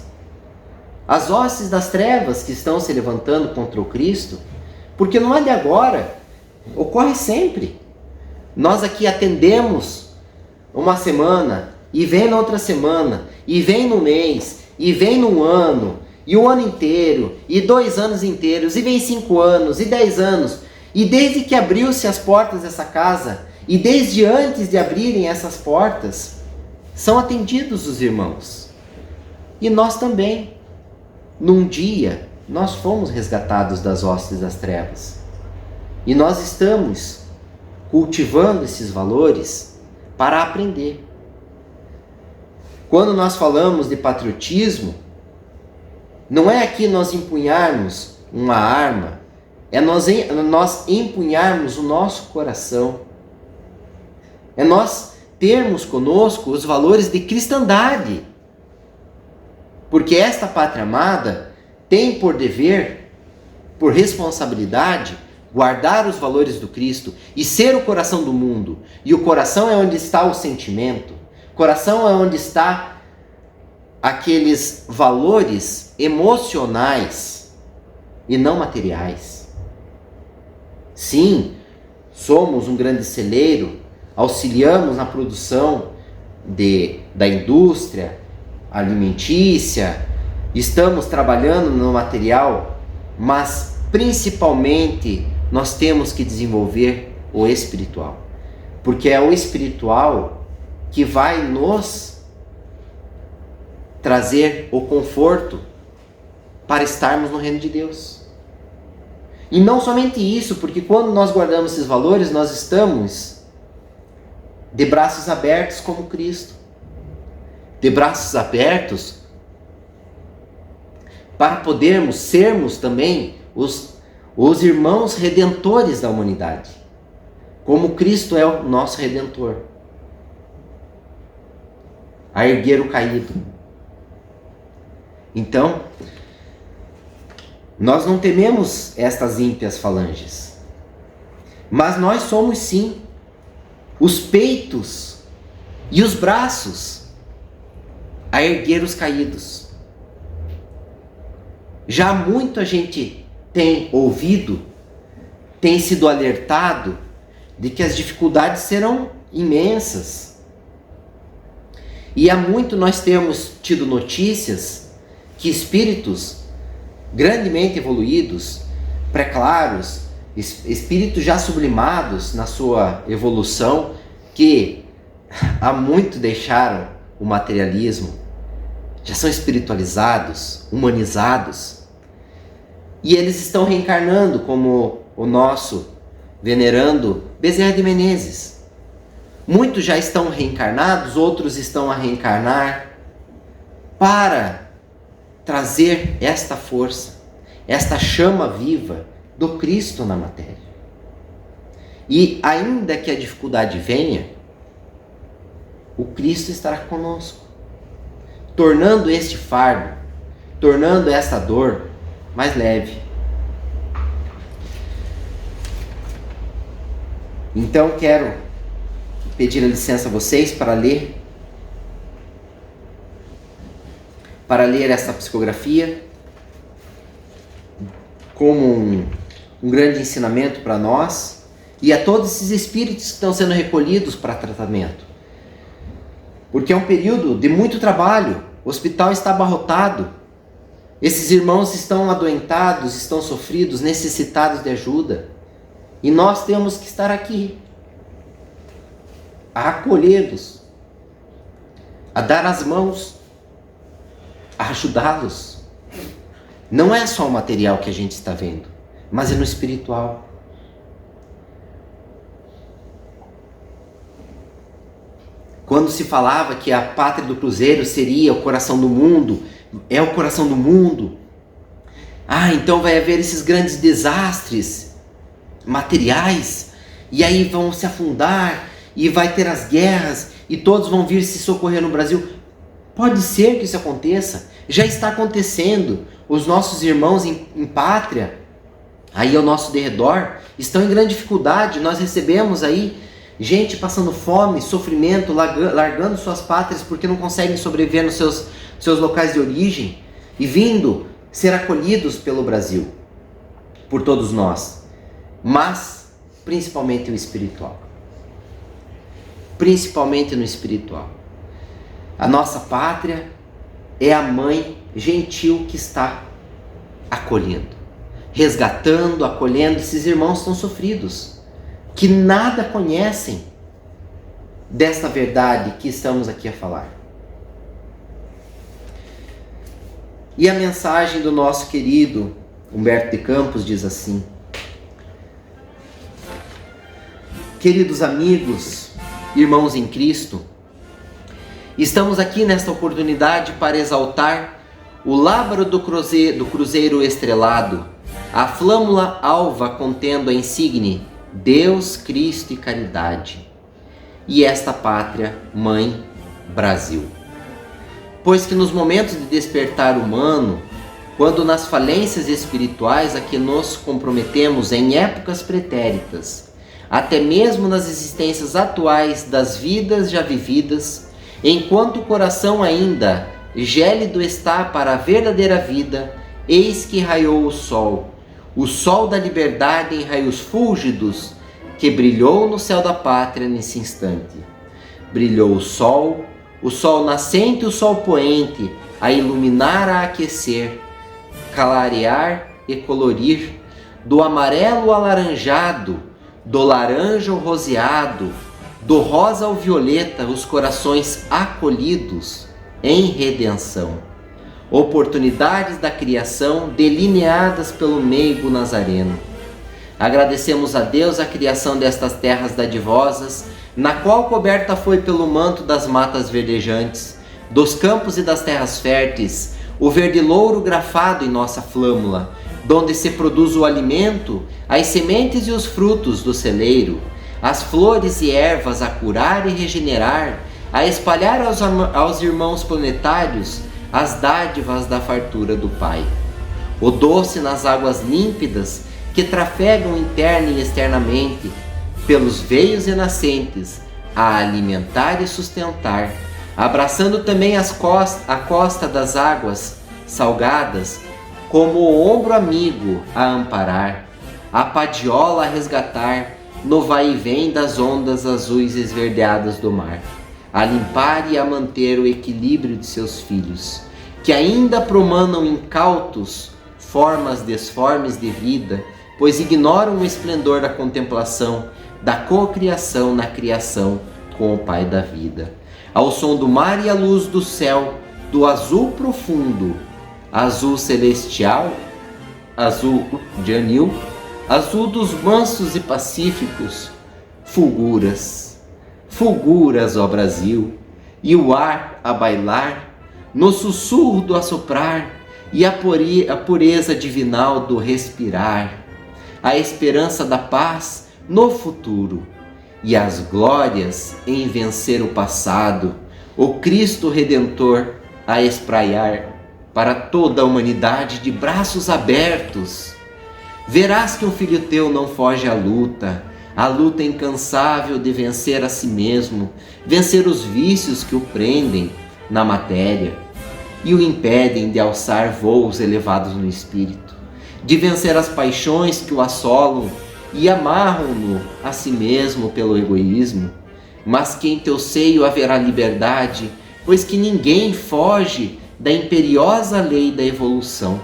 as hostes das trevas que estão se levantando contra o Cristo, porque não é de agora, ocorre sempre. Nós aqui atendemos uma semana, e vem na outra semana, e vem no mês, e vem no ano, e o ano inteiro, e 2 anos inteiros, e vem 5 anos, e 10 anos, e desde que abriu-se as portas dessa casa, e desde antes de abrirem essas portas, são atendidos os irmãos. E nós também. Num dia, nós fomos resgatados das hostes das trevas. E nós estamos cultivando esses valores para aprender. Quando nós falamos de patriotismo, não é aqui nós empunharmos uma arma, é nós empunharmos o nosso coração. É nós termos conosco os valores de cristandade. Porque esta pátria amada tem por dever, por responsabilidade, guardar os valores do Cristo e ser o coração do mundo. E o coração é onde está o sentimento. O coração é onde está aqueles valores emocionais e não materiais. Sim, somos um grande celeiro, auxiliamos na produção da indústria alimentícia, estamos trabalhando no material, mas principalmente nós temos que desenvolver o espiritual, porque é o espiritual que vai nos trazer o conforto para estarmos no reino de Deus. E não somente isso, porque quando nós guardamos esses valores, nós estamos de braços abertos como Cristo. De braços abertos para podermos sermos também os irmãos redentores da humanidade, como Cristo é o nosso Redentor, a erguer o caído. Então, nós não tememos estas ímpias falanges, mas nós somos sim os peitos e os braços a erguer os caídos. Já muito a gente tem ouvido, tem sido alertado de que as dificuldades serão imensas. E há muito nós temos tido notícias que espíritos grandemente evoluídos, pré-claros, espíritos já sublimados na sua evolução, que há muito deixaram o materialismo, já são espiritualizados, humanizados, e eles estão reencarnando, como o nosso venerando Bezerra de Menezes. Muitos já estão reencarnados, outros estão a reencarnar para trazer esta força, esta chama viva do Cristo na matéria. E ainda que a dificuldade venha, o Cristo estará conosco, tornando este fardo, tornando esta dor mais leve. Então quero pedir a licença a vocês para ler essa psicografia como um grande ensinamento para nós e a todos esses espíritos que estão sendo recolhidos para tratamento. Porque é um período de muito trabalho, o hospital está abarrotado, esses irmãos estão adoentados, estão sofridos, necessitados de ajuda. E nós temos que estar aqui, a acolhê-los, a dar as mãos, a ajudá-los. Não é só o material que a gente está vendo, mas é no espiritual. Quando se falava que a pátria do cruzeiro seria o coração do mundo, é o coração do mundo. Então vai haver esses grandes desastres. materiais, e aí vão se afundar, e vai ter as guerras, e todos vão vir se socorrer no Brasil. Pode ser que isso aconteça, já está acontecendo. Os nossos irmãos em pátria, aí ao nosso derredor, estão em grande dificuldade. Nós recebemos aí gente passando fome, sofrimento, largando suas pátrias porque não conseguem sobreviver nos seus locais de origem e vindo ser acolhidos pelo Brasil, por todos nós, mas principalmente o espiritual. Principalmente no espiritual. A nossa pátria é a mãe gentil que está acolhendo, resgatando, acolhendo esses irmãos tão sofridos, que nada conhecem desta verdade que estamos aqui a falar. E a mensagem do nosso querido Humberto de Campos diz assim: queridos amigos, irmãos em Cristo, estamos aqui nesta oportunidade para exaltar o lábaro do cruzeiro estrelado, a flâmula alva contendo a insígne Deus, Cristo e Caridade, e esta pátria, Mãe, Brasil. Pois que nos momentos de despertar humano, quando nas falências espirituais a que nos comprometemos em épocas pretéritas, até mesmo nas existências atuais das vidas já vividas, enquanto o coração ainda gélido está para a verdadeira vida, eis que raiou o sol da liberdade em raios fúlgidos, que brilhou no céu da pátria nesse instante. Brilhou o sol nascente e o sol poente, a iluminar, a aquecer, clarear e colorir, do amarelo ao alaranjado, do laranja ao roseado, do rosa ao violeta, os corações acolhidos em redenção. Oportunidades da criação delineadas pelo meigo nazareno. Agradecemos a Deus a criação destas terras dadivosas, na qual coberta foi pelo manto das matas verdejantes, dos campos e das terras férteis, o verde louro grafado em nossa flâmula, donde se produz o alimento, as sementes e os frutos do celeiro, as flores e ervas a curar e regenerar, a espalhar aos irmãos planetários as dádivas da fartura do Pai. O doce nas águas límpidas que trafegam interna e externamente, pelos veios e nascentes, a alimentar e sustentar, abraçando também a costa das águas salgadas, como o ombro amigo a amparar, a padiola a resgatar, no vai e vem das ondas azuis esverdeadas do mar, a limpar e a manter o equilíbrio de seus filhos, que ainda promanam incautos formas desformes de vida, pois ignoram o esplendor da contemplação, da cocriação na criação com o Pai da vida. Ao som do mar e à luz do céu, do azul profundo, azul celestial, azul de anil, azul dos mansos e pacíficos, fulguras, ó Brasil, e o ar a bailar, no sussurro do assoprar, e a pureza divinal do respirar, a esperança da paz no futuro, e as glórias em vencer o passado, o Cristo Redentor a espraiar para toda a humanidade de braços abertos. Verás que um filho teu não foge à luta incansável de vencer a si mesmo, vencer os vícios que o prendem na matéria e o impedem de alçar voos elevados no espírito, de vencer as paixões que o assolam e amarram-no a si mesmo pelo egoísmo, mas que em teu seio haverá liberdade, pois que ninguém foge da imperiosa lei da evolução.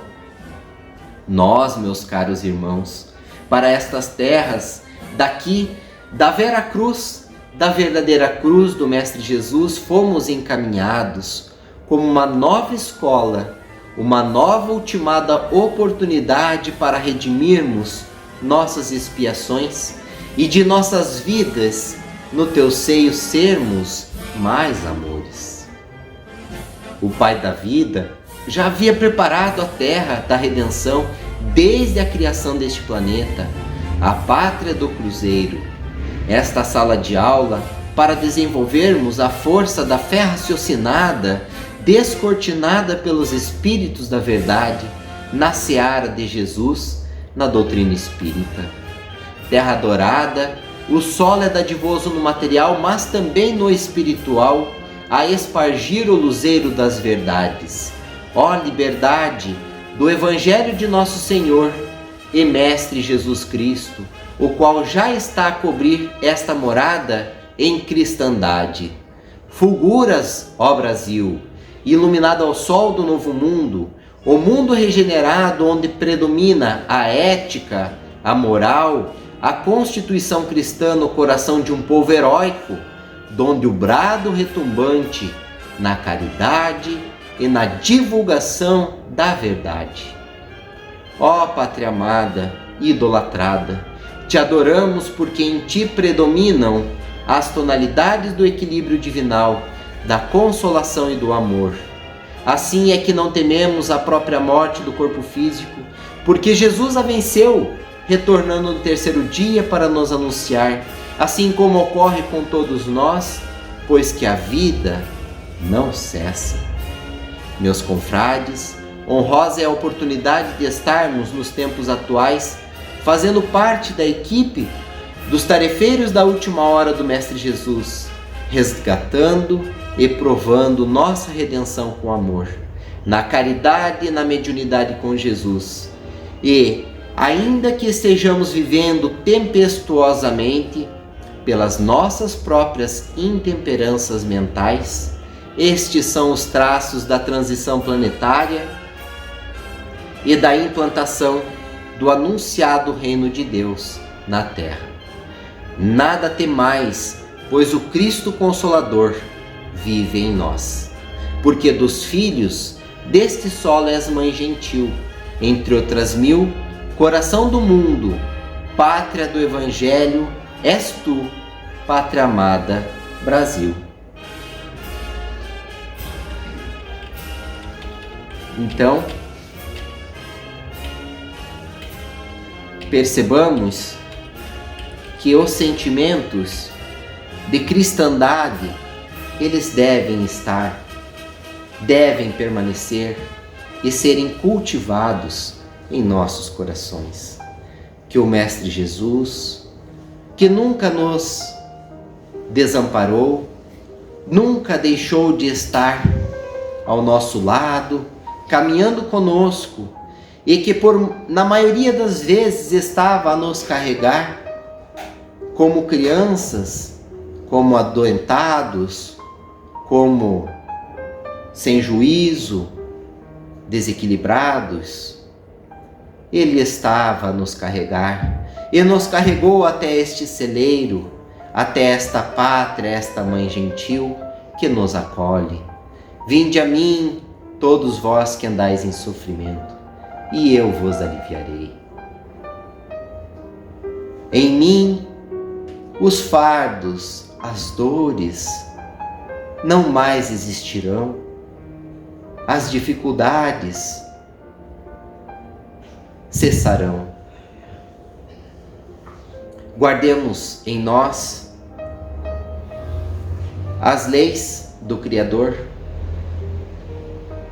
Nós, meus caros irmãos, para estas terras daqui, da Vera Cruz, da verdadeira cruz do Mestre Jesus, fomos encaminhados como uma nova escola, uma nova ultimada oportunidade para redimirmos nossas expiações e de nossas vidas no teu seio sermos mais amores. O Pai da vida já havia preparado a terra da redenção desde a criação deste planeta, a pátria do Cruzeiro. Esta sala de aula para desenvolvermos a força da fé raciocinada, descortinada pelos Espíritos da Verdade, na seara de Jesus, na doutrina espírita. Terra adorada, o solo é dadivoso no material, mas também no espiritual, a espargir o luzeiro das verdades. Ó liberdade do Evangelho de Nosso Senhor e Mestre Jesus Cristo, o qual já está a cobrir esta morada em cristandade. Fulguras, ó Brasil, iluminado ao sol do novo mundo, o mundo regenerado onde predomina a ética, a moral, a constituição cristã no coração de um povo heróico, donde o brado retumbante na caridade e na divulgação da verdade. Ó Pátria amada, idolatrada, te adoramos porque em ti predominam as tonalidades do equilíbrio divinal, da consolação e do amor. Assim é que não tememos a própria morte do corpo físico, porque Jesus a venceu, retornando no terceiro dia para nos anunciar, assim como ocorre com todos nós, pois que a vida não cessa. Meus confrades, honrosa é a oportunidade de estarmos nos tempos atuais, fazendo parte da equipe dos tarefeiros da última hora do Mestre Jesus, resgatando e provando nossa redenção com amor, na caridade e na mediunidade com Jesus. E, ainda que estejamos vivendo tempestuosamente, pelas nossas próprias intemperanças mentais, estes são os traços da transição planetária e da implantação do anunciado reino de Deus na Terra. Nada temais, pois o Cristo Consolador vive em nós. Porque dos filhos deste solo és mãe gentil, entre outras mil, coração do mundo, pátria do Evangelho, és tu, pátria amada, Brasil. Então, percebamos que os sentimentos de cristandade, eles devem estar, devem permanecer e serem cultivados em nossos corações. Que o Mestre Jesus, que nunca nos desamparou, nunca deixou de estar ao nosso lado, caminhando conosco, e que na maioria das vezes estava a nos carregar como crianças, como adoentados, como sem juízo, desequilibrados. Ele estava a nos carregar e nos carregou até este celeiro, até esta pátria, esta mãe gentil que nos acolhe. Vinde a mim, todos vós que andais em sofrimento, e eu vos aliviarei. Em mim, os fardos, as dores não mais existirão, as dificuldades cessarão. Guardemos em nós as leis do Criador,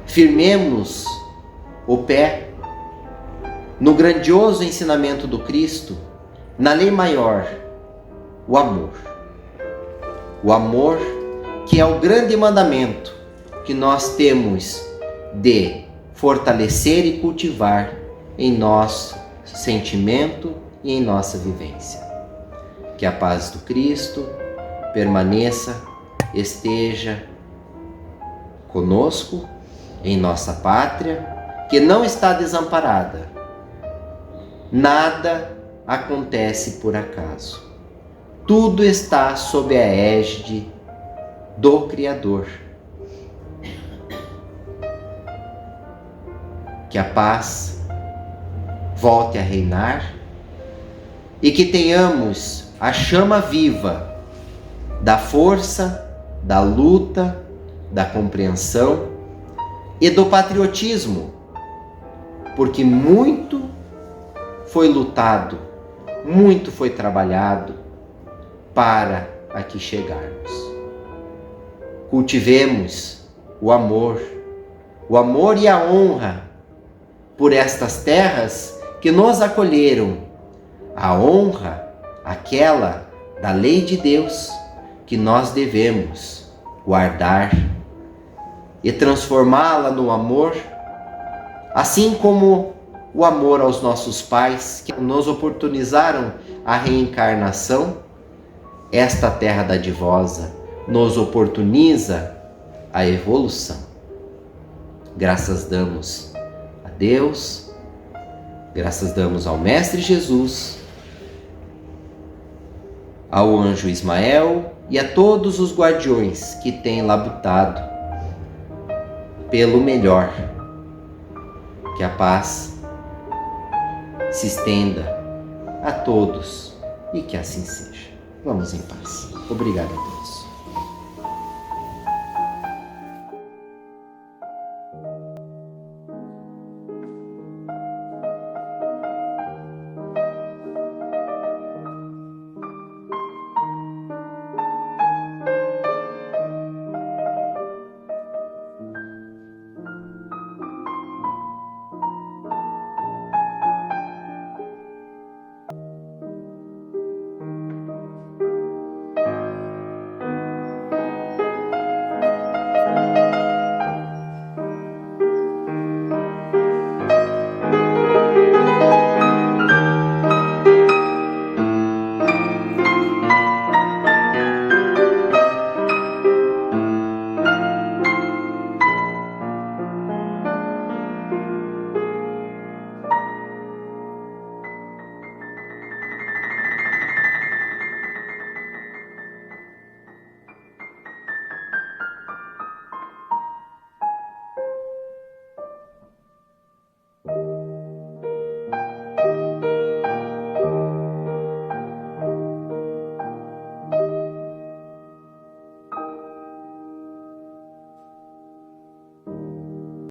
firmemos o pé no grandioso ensinamento do Cristo, na lei maior, o amor. O amor que é o grande mandamento que nós temos de fortalecer e cultivar em nosso sentimento e em nossa vivência. Que a paz do Cristo permaneça, esteja conosco em nossa pátria, que não está desamparada. Nada acontece por acaso. Tudo está sob a égide do Criador. Que a paz volte a reinar e que tenhamos a chama viva da força, da luta, da compreensão e do patriotismo, porque muito foi lutado, muito foi trabalhado para aqui chegarmos. Cultivemos o amor e a honra por estas terras que nos acolheram. A honra, aquela da lei de Deus, que nós devemos guardar e transformá-la no amor, assim como o amor aos nossos pais que nos oportunizaram a reencarnação. Esta terra dadivosa nos oportuniza a evolução. Graças damos a Deus, graças damos ao Mestre Jesus, ao anjo Ismael e a todos os guardiões que têm labutado pelo melhor. Que a paz se estenda a todos e que assim seja. Vamos em paz. Obrigado a todos.